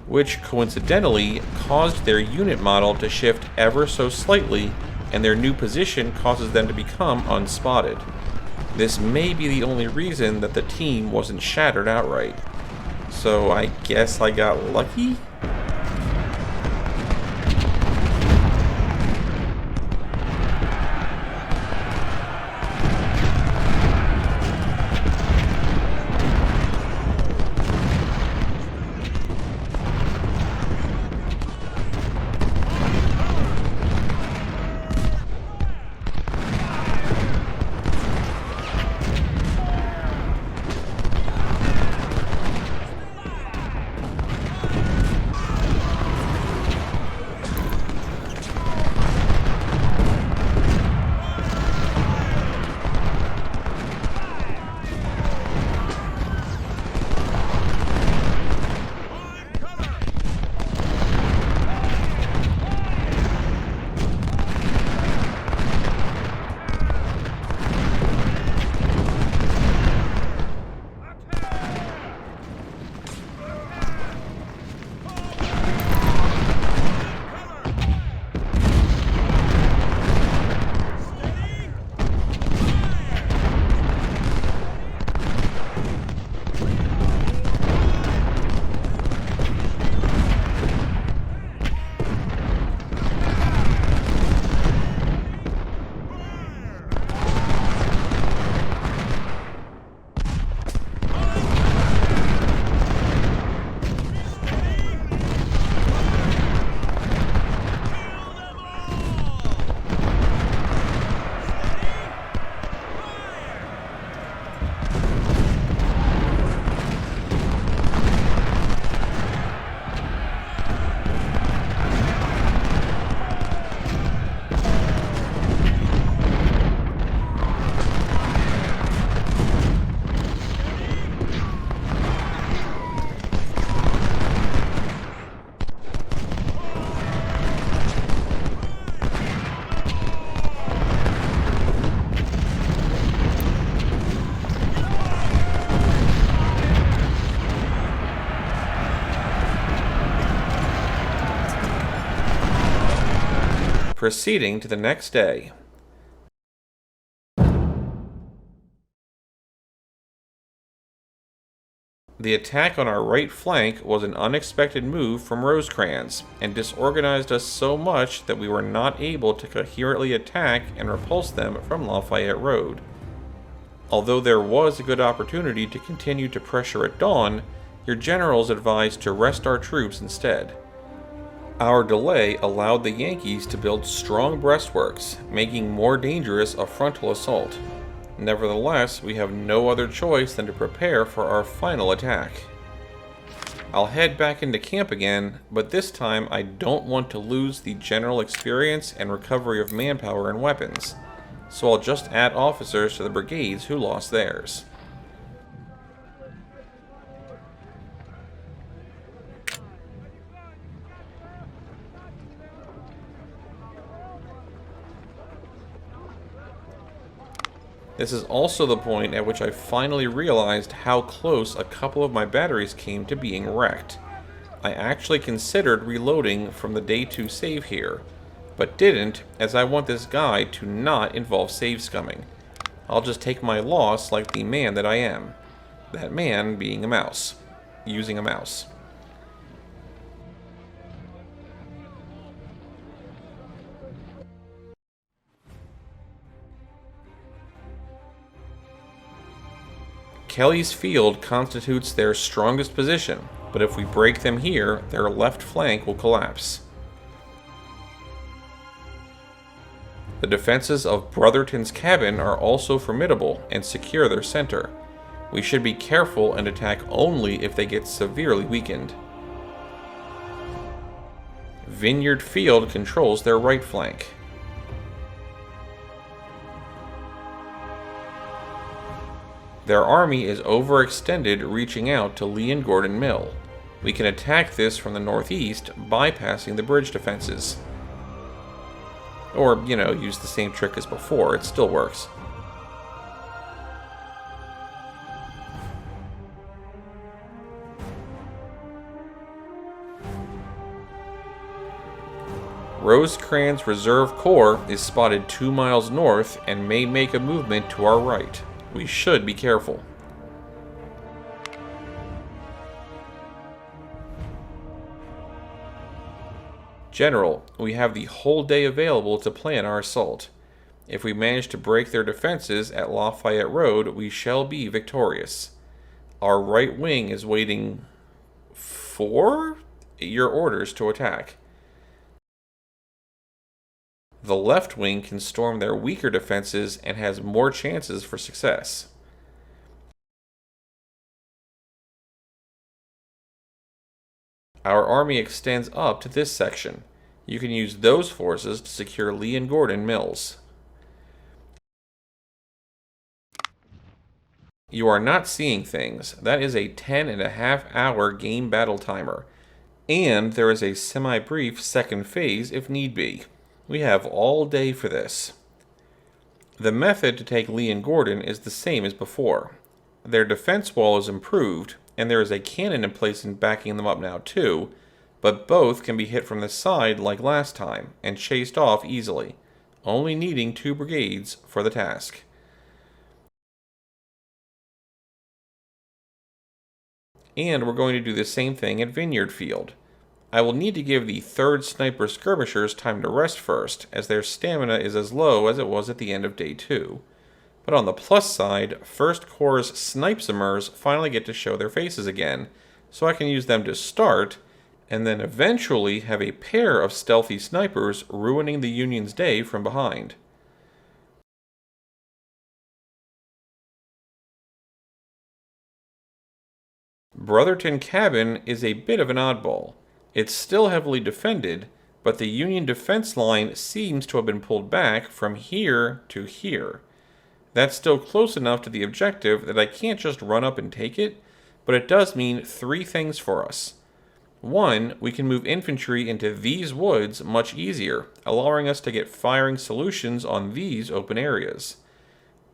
which coincidentally caused their unit model to shift ever so slightly, and their new position causes them to become unspotted. This may be the only reason that the team wasn't shattered outright. So I guess I got lucky? Proceeding to the next day. The attack on our right flank was an unexpected move from Rosecrans, and disorganized us so much that we were not able to coherently attack and repulse them from Lafayette Road. Although there was a good opportunity to continue to pressure at dawn, your generals advised to rest our troops instead. Our delay allowed the Yankees to build strong breastworks, making more dangerous a frontal assault. Nevertheless, we have no other choice than to prepare for our final attack. I'll head back into camp again, but this time I don't want to lose the general experience and recovery of manpower and weapons, so I'll just add officers to the brigades who lost theirs. This is also the point at which I finally realized how close a couple of my batteries came to being wrecked. I actually considered reloading from the Day 2 save here, but didn't, as I want this guide to not involve save scumming. I'll just take my loss like the man that I am. That man being a mouse. Using a mouse. Kelly's Field constitutes their strongest position, but if we break them here, their left flank will collapse. The defenses of Brotherton's Cabin are also formidable and secure their center. We should be careful and attack only if they get severely weakened. Vineyard Field controls their right flank. Their army is overextended, reaching out to Lee and Gordon Mill. We can attack this from the northeast, bypassing the bridge defenses. Or, use the same trick as before, it still works. Rosecrans Reserve Corps is spotted 2 miles north and may make a movement to our right. We should be careful. General, we have the whole day available to plan our assault. If we manage to break their defenses at Lafayette Road, we shall be victorious. Our right wing is waiting for your orders to attack. The left wing can storm their weaker defenses and has more chances for success. Our army extends up to this section. You can use those forces to secure Lee and Gordon Mills. You are not seeing things. That is a 10.5-hour game battle timer. And there is a semi-brief second phase if need be. We have all day for this. The method to take Lee and Gordon is the same as before. Their defense wall is improved, and there is a cannon in place and backing them up now too, but both can be hit from the side like last time, and chased off easily, only needing 2 brigades for the task. And we're going to do the same thing at Vineyard Field. I will need to give the 3rd Sniper Skirmishers time to rest first, as their stamina is as low as it was at the end of Day 2. But on the plus side, 1st Corps Snipesomers finally get to show their faces again, so I can use them to start, and then eventually have a pair of stealthy snipers ruining the Union's day from behind. Brotherton Cabin is a bit of an oddball. It's still heavily defended, but the Union defense line seems to have been pulled back from here to here. That's still close enough to the objective that I can't just run up and take it, but it does mean 3 things for us. 1, we can move infantry into these woods much easier, allowing us to get firing solutions on these open areas.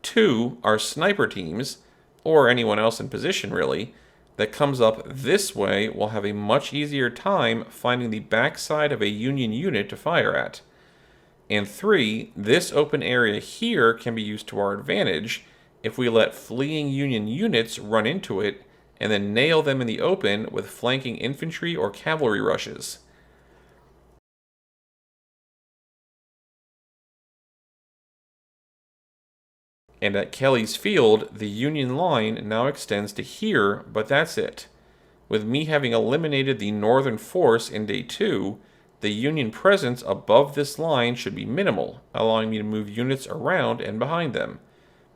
2, our sniper teams, or anyone else in position really, that comes up this way will have a much easier time finding the backside of a Union unit to fire at. And 3, this open area here can be used to our advantage if we let fleeing Union units run into it and then nail them in the open with flanking infantry or cavalry rushes. And at Kelly's Field, the Union line now extends to here, but that's it. With me having eliminated the northern force in Day 2, the Union presence above this line should be minimal, allowing me to move units around and behind them.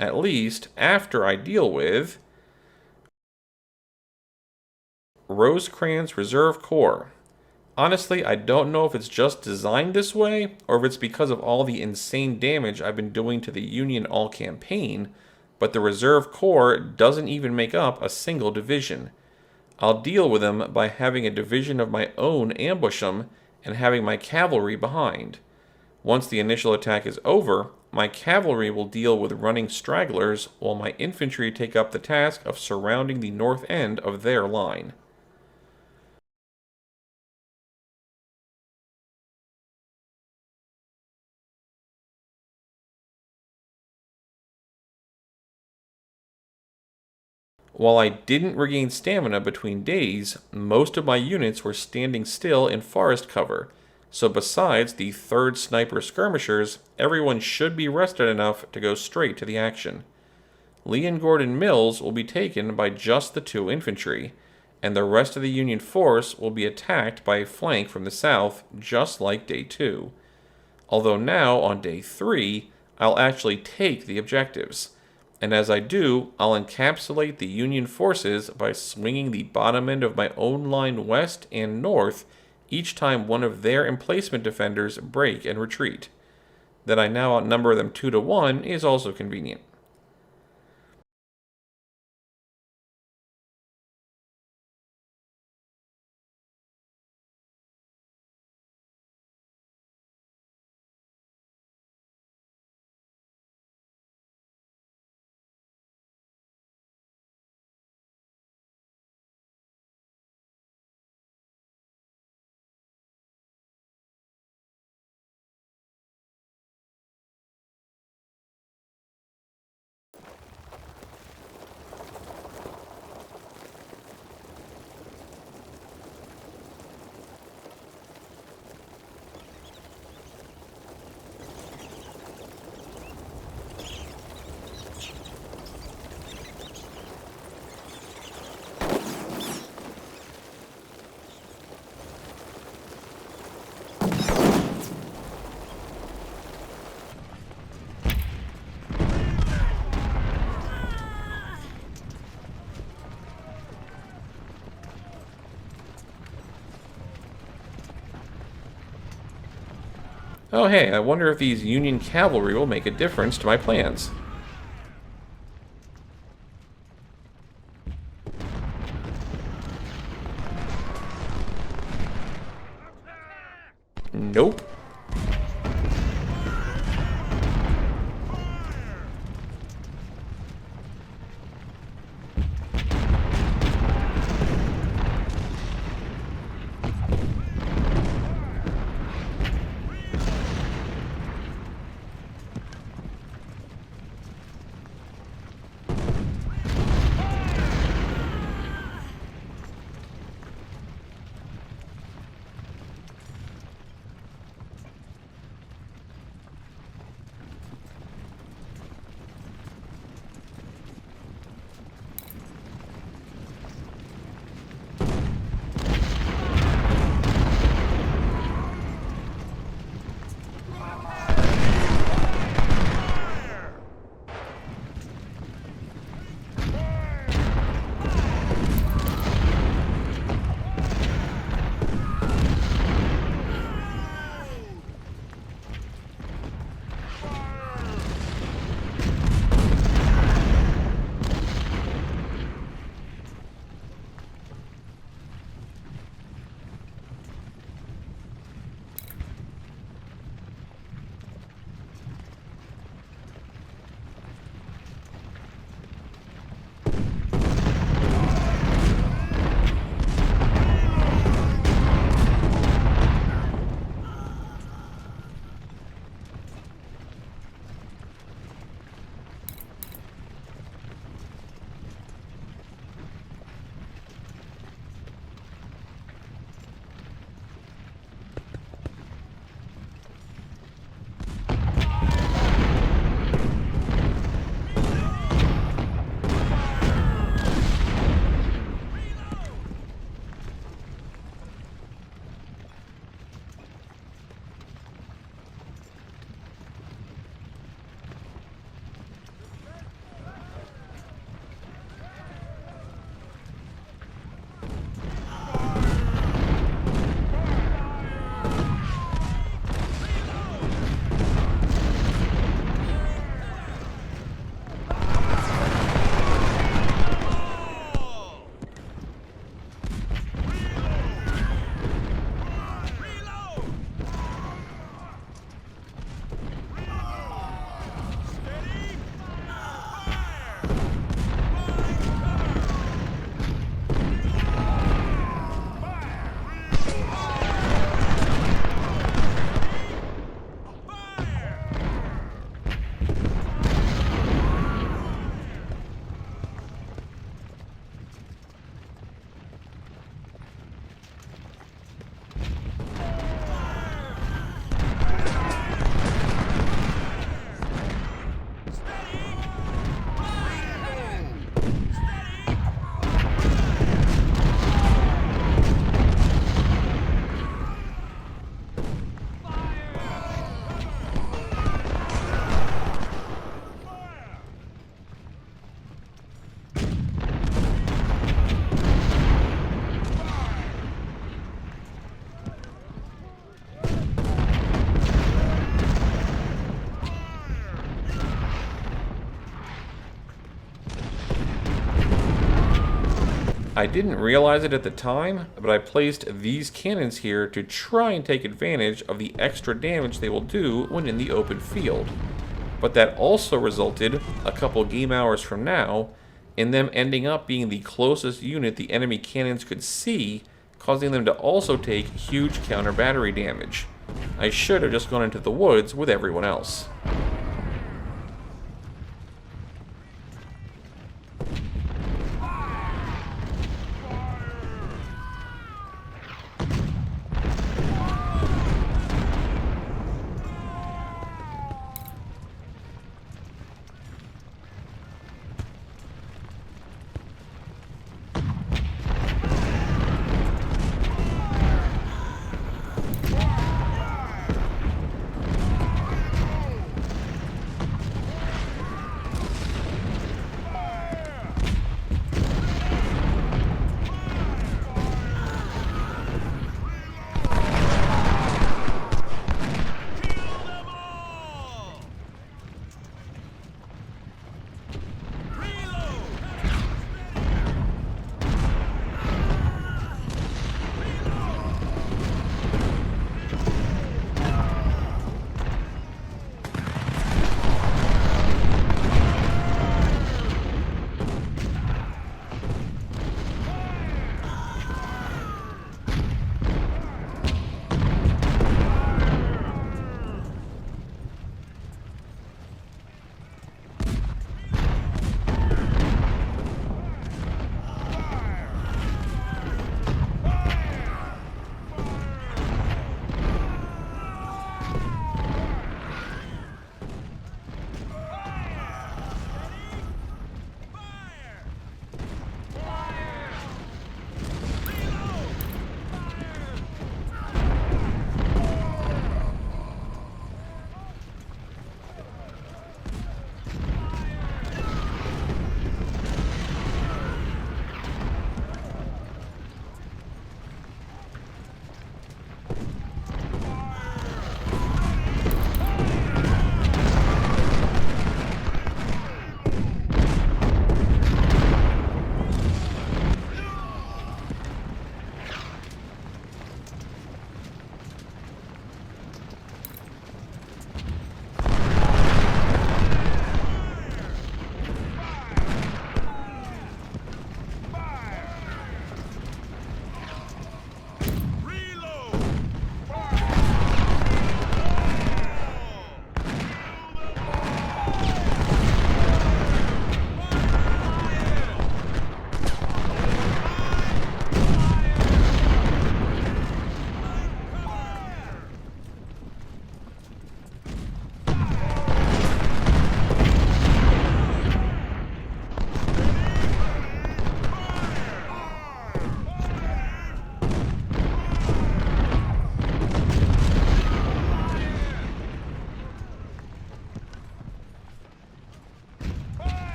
At least, after I deal with Rosecrans Reserve Corps. Honestly, I don't know if it's just designed this way, or if it's because of all the insane damage I've been doing to the Union all campaign, but the Reserve Corps doesn't even make up a single division. I'll deal with them by having a division of my own ambush them, and having my cavalry behind. Once the initial attack is over, my cavalry will deal with running stragglers, while my infantry take up the task of surrounding the north end of their line. While I didn't regain stamina between days, most of my units were standing still in forest cover, so besides the 3rd Sniper Skirmishers, everyone should be rested enough to go straight to the action. Lee and Gordon Mills will be taken by just the 2 infantry, and the rest of the Union force will be attacked by a flank from the south, just like Day 2. Although now, on Day 3, I'll actually take the objectives. And as I do, I'll encapsulate the Union forces by swinging the bottom end of my own line west and north each time one of their emplacement defenders break and retreat. That I now outnumber them 2 to 1 is also convenient. Oh hey, I wonder if these Union cavalry will make a difference to my plans. Nope. I didn't realize it at the time, but I placed these cannons here to try and take advantage of the extra damage they will do when in the open field. But that also resulted, a couple game hours from now, in them ending up being the closest unit the enemy cannons could see, causing them to also take huge counter battery damage. I should have just gone into the woods with everyone else.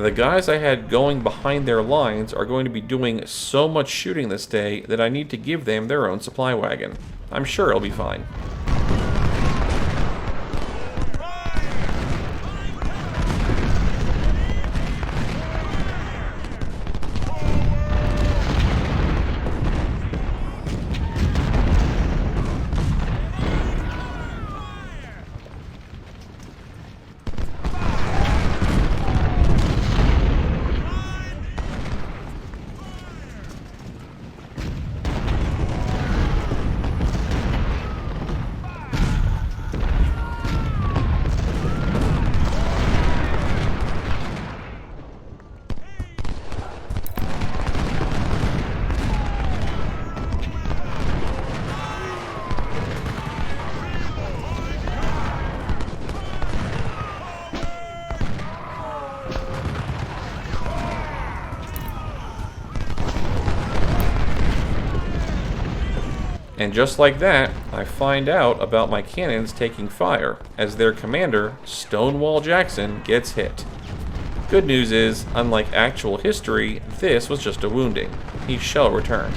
The guys I had going behind their lines are going to be doing so much shooting this day that I need to give them their own supply wagon. I'm sure it'll be fine. And just like that, I find out about my cannons taking fire as their commander, Stonewall Jackson, gets hit. Good news is, unlike actual history, this was just a wounding. He shall return.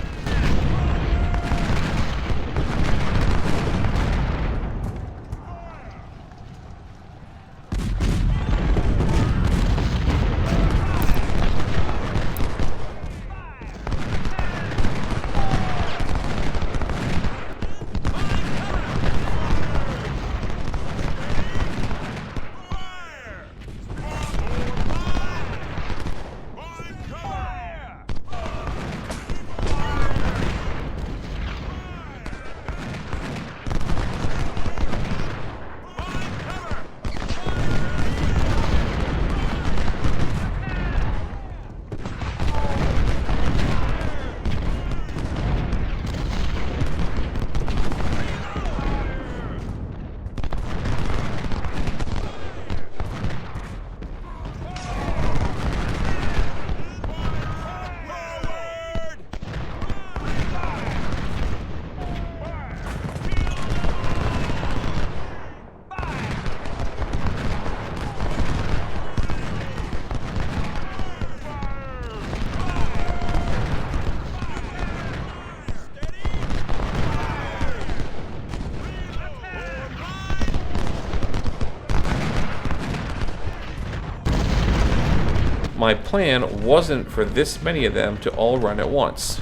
My plan wasn't for this many of them to all run at once.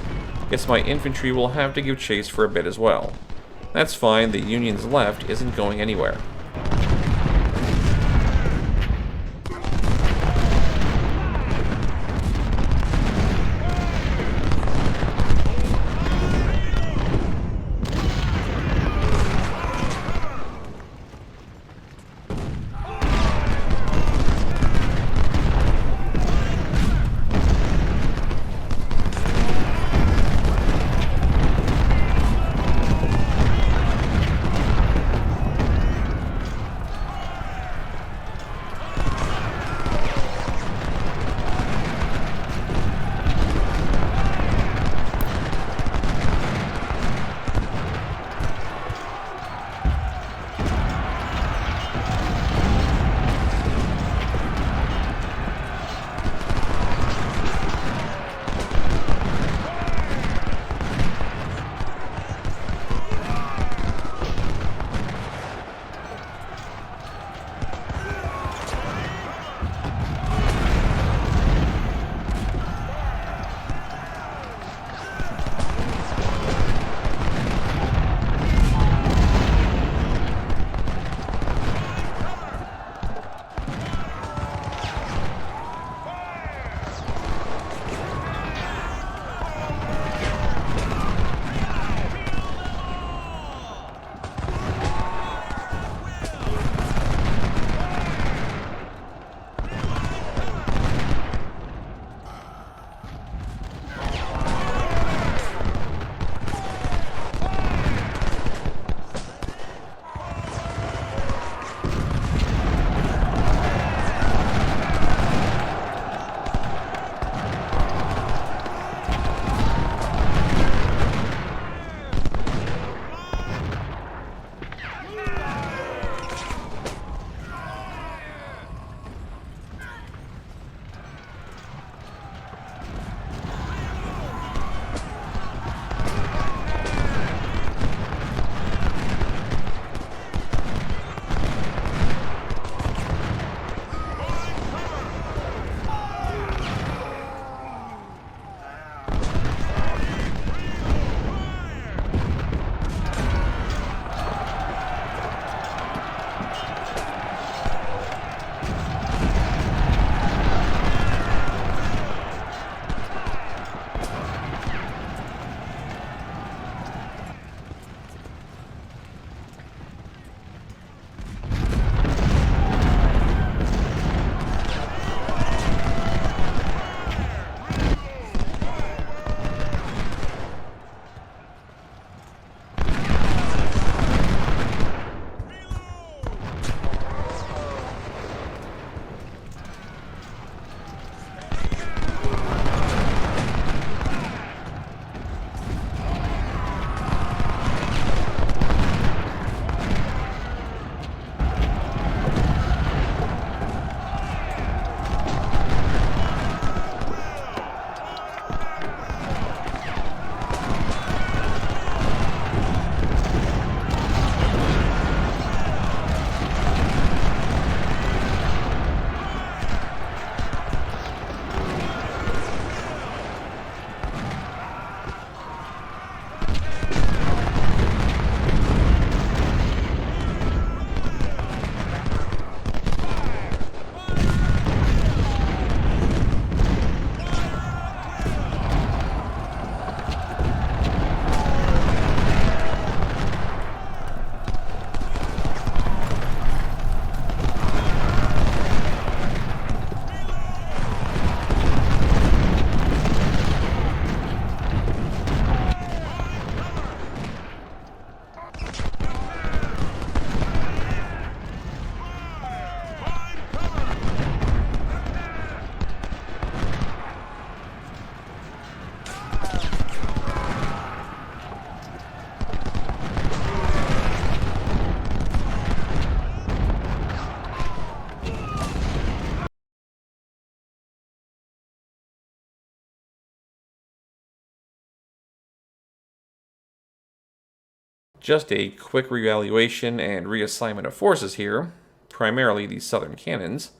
Guess my infantry will have to give chase for a bit as well. That's fine, the Union's left isn't going anywhere. Just a quick reevaluation and reassignment of forces here, primarily the southern cannons.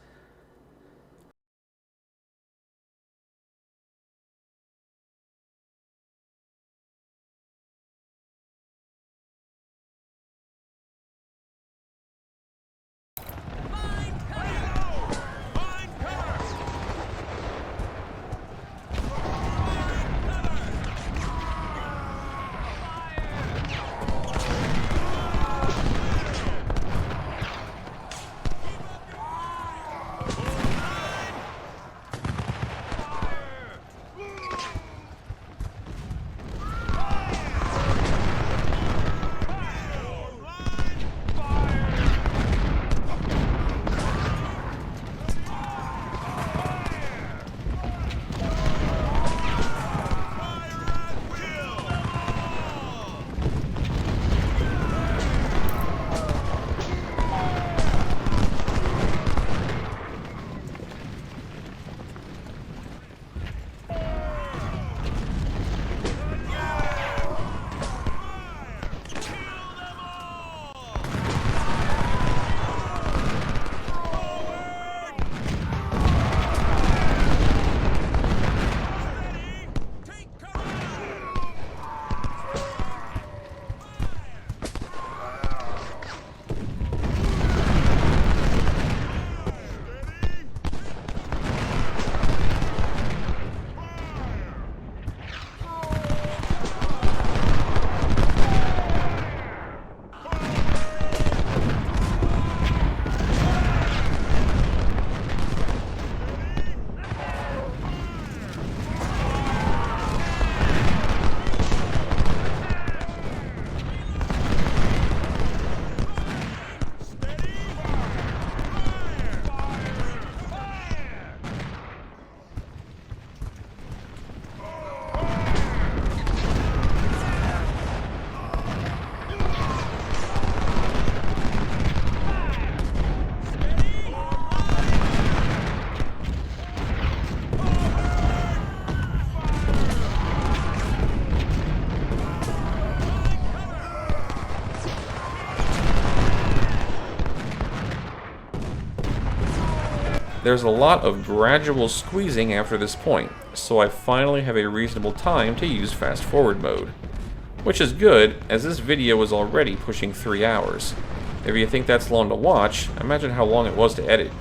There's a lot of gradual squeezing after this point, so I finally have a reasonable time to use fast forward mode. Which is good, as this video is already pushing 3 hours. If you think that's long to watch, imagine how long it was to edit.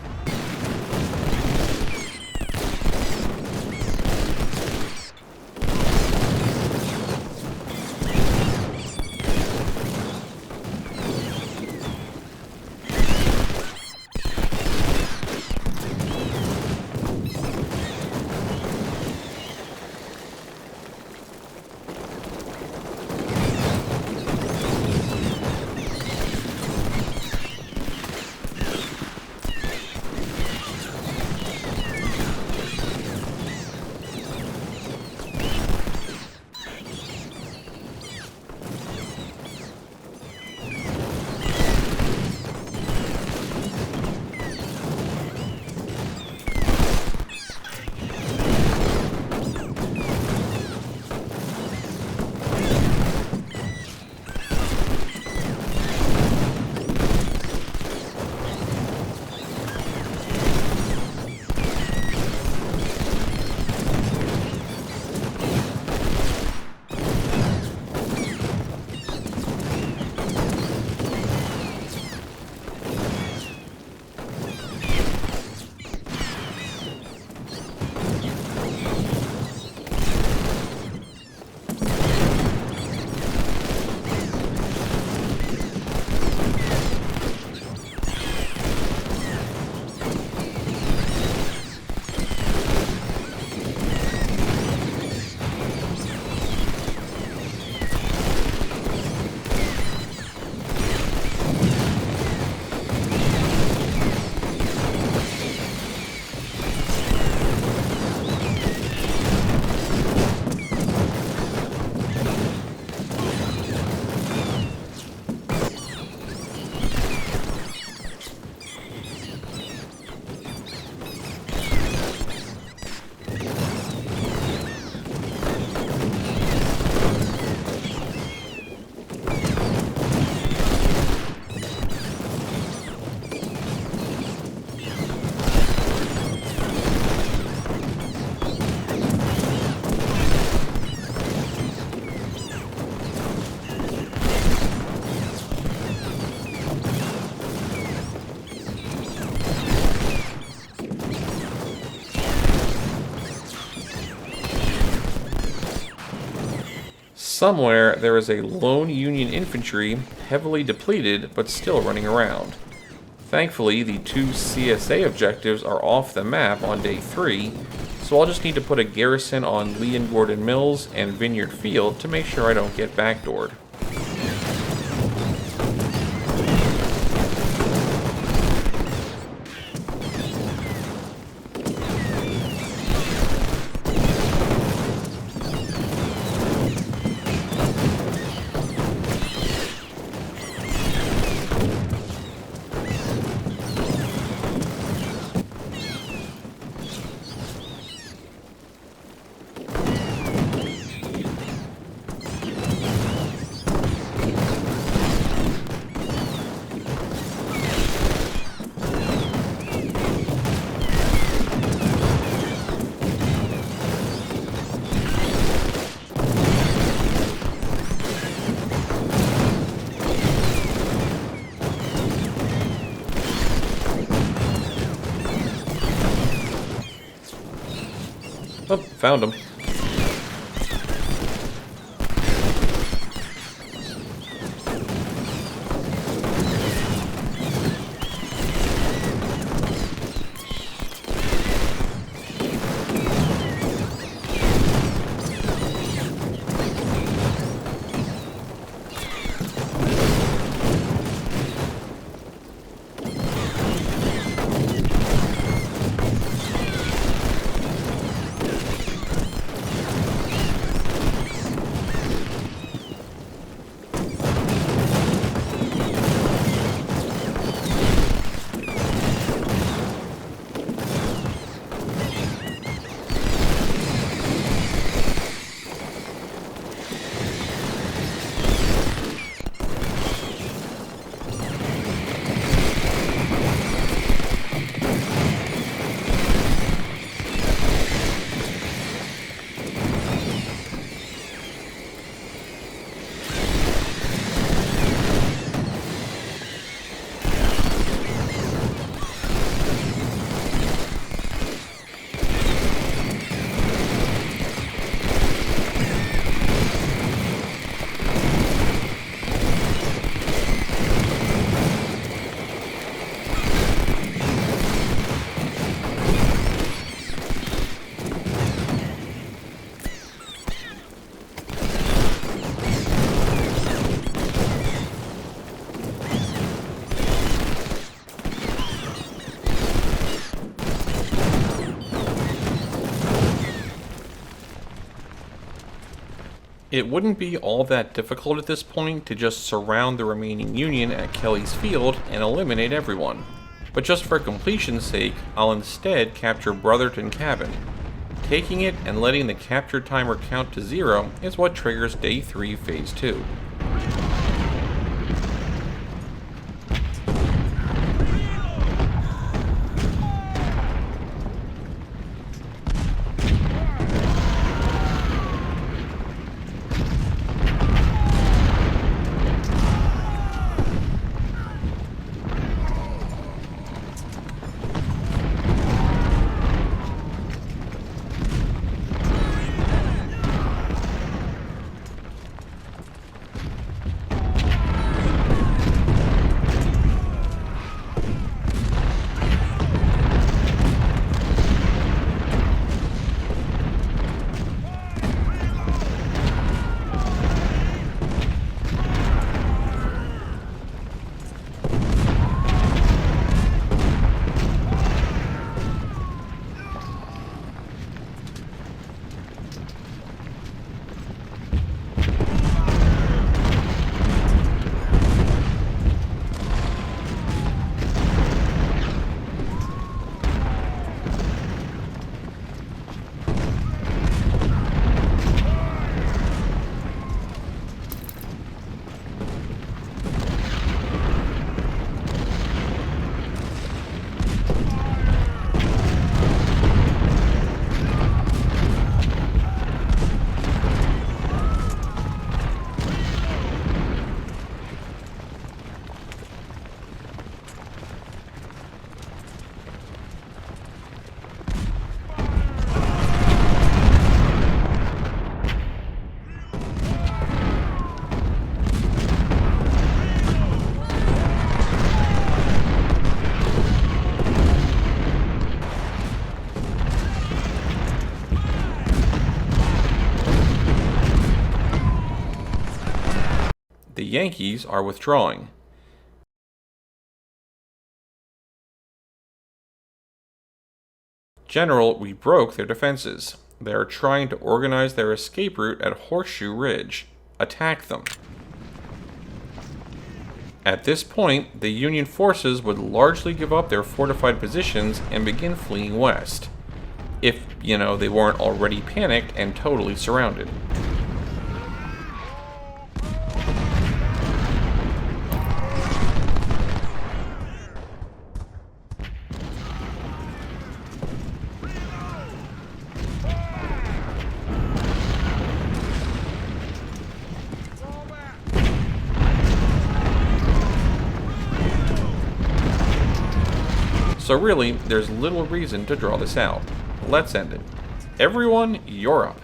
Somewhere, there is a lone Union infantry, heavily depleted, but still running around. Thankfully, the 2 CSA objectives are off the map on day 3, so I'll just need to put a garrison on Lee and Gordon Mills and Vineyard Field to make sure I don't get backdoored. Oh, found him. It wouldn't be all that difficult at this point to just surround the remaining Union at Kelly's Field and eliminate everyone. But just for completion's sake, I'll instead capture Brotherton Cabin. Taking it and letting the capture timer count to 0 is what triggers Day 3 Phase 2. Yankees are withdrawing. General, we broke their defenses. They are trying to organize their escape route at Horseshoe Ridge. Attack them. At this point, the Union forces would largely give up their fortified positions and begin fleeing west. If, they weren't already panicked and totally surrounded. So really, there's little reason to draw this out. Let's end it. Everyone, you're up.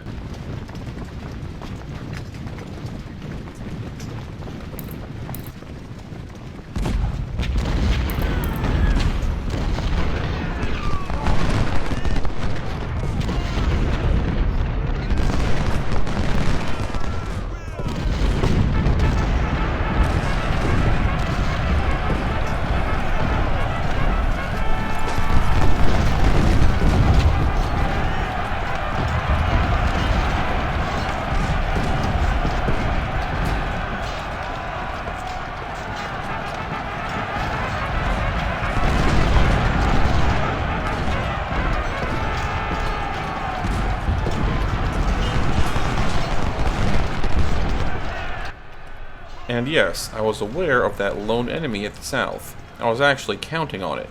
And yes, I was aware of that lone enemy at the south. I was actually counting on it.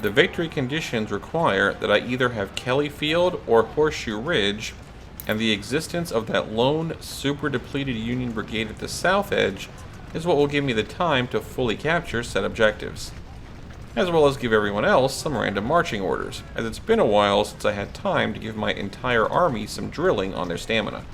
The victory conditions require that I either have Kelly Field or Horseshoe Ridge, and the existence of that lone, super depleted Union brigade at the south edge is what will give me the time to fully capture said objectives. As well as give everyone else some random marching orders, as it's been a while since I had time to give my entire army some drilling on their stamina.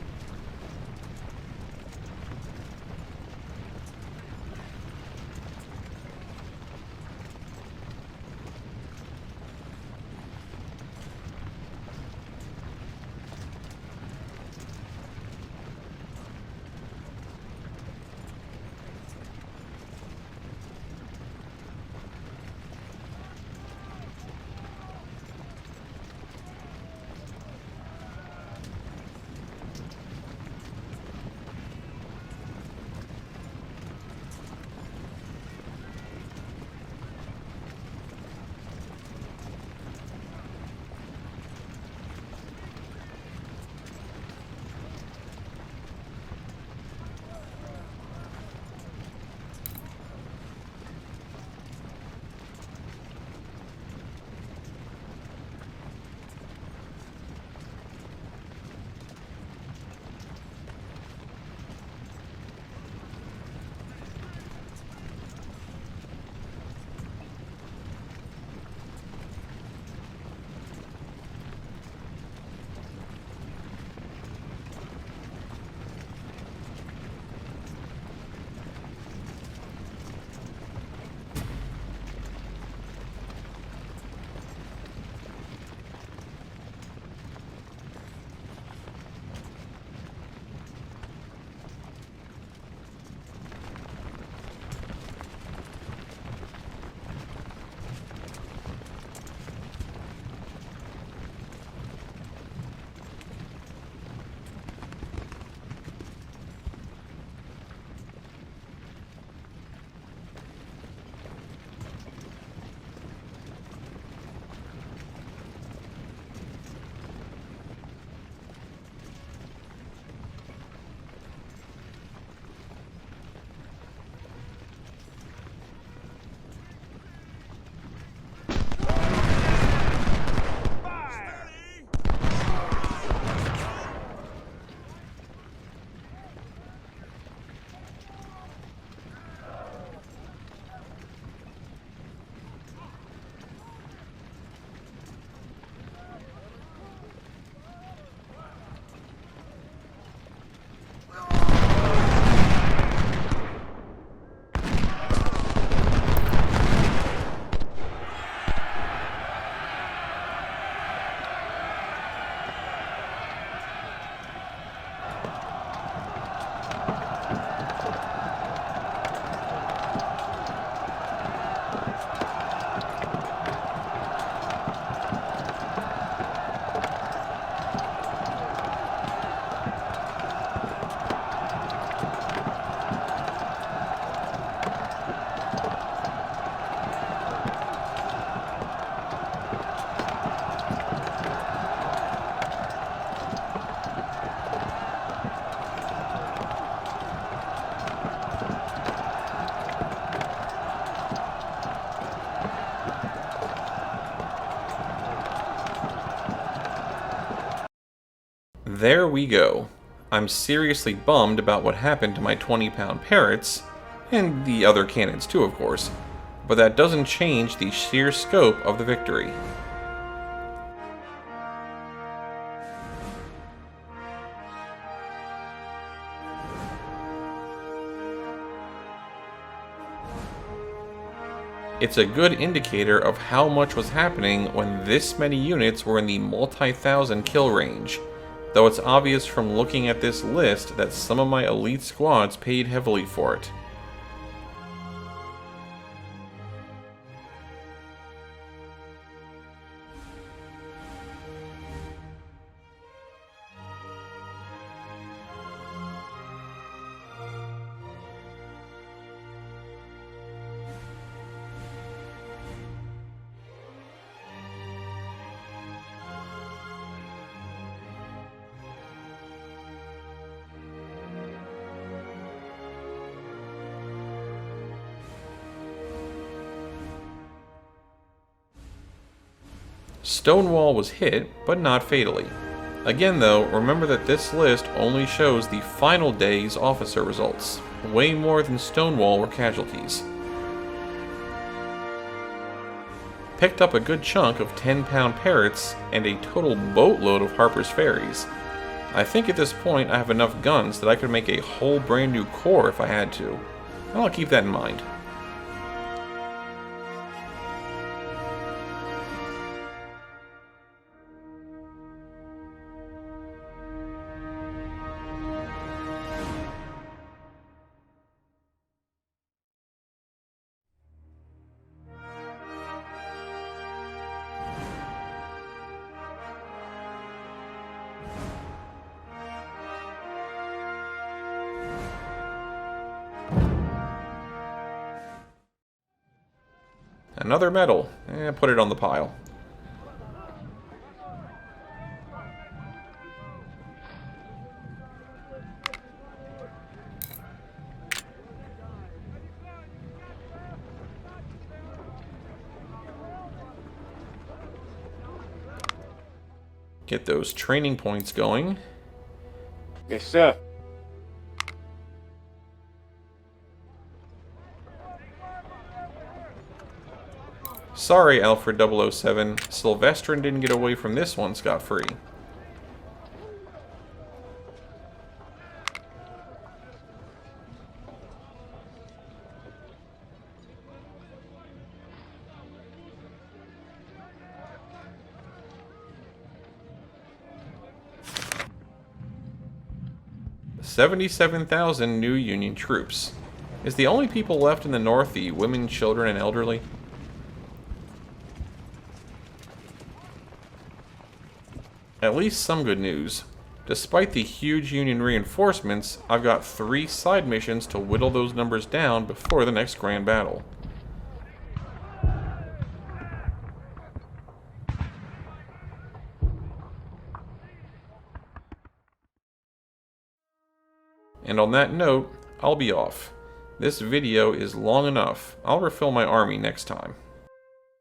There we go. I'm seriously bummed about what happened to my 20-pound parrots, and the other cannons too, of course, but that doesn't change the sheer scope of the victory. It's a good indicator of how much was happening when this many units were in the multi-thousand kill range, though it's obvious from looking at this list that some of my elite squads paid heavily for it. Stonewall was hit, but not fatally. Again though, remember that this list only shows the final day's officer results. Way more than Stonewall were casualties. Picked up a good chunk of 10-pound parrots and a total boatload of Harper's Ferries. I think at this point I have enough guns that I could make a whole brand new corps if I had to. And I'll keep that in mind. Another medal. Put it on the pile. Get those training points going. Yes, sir. Sorry, Alfred 007. Sylvestrin didn't get away from this one scot-free. $77,000 new Union troops. Is the only people left in the North the women, children, and elderly? At least some good news. Despite the huge Union reinforcements, I've got 3 side missions to whittle those numbers down before the next grand battle. And on that note, I'll be off. This video is long enough. I'll refill my army next time.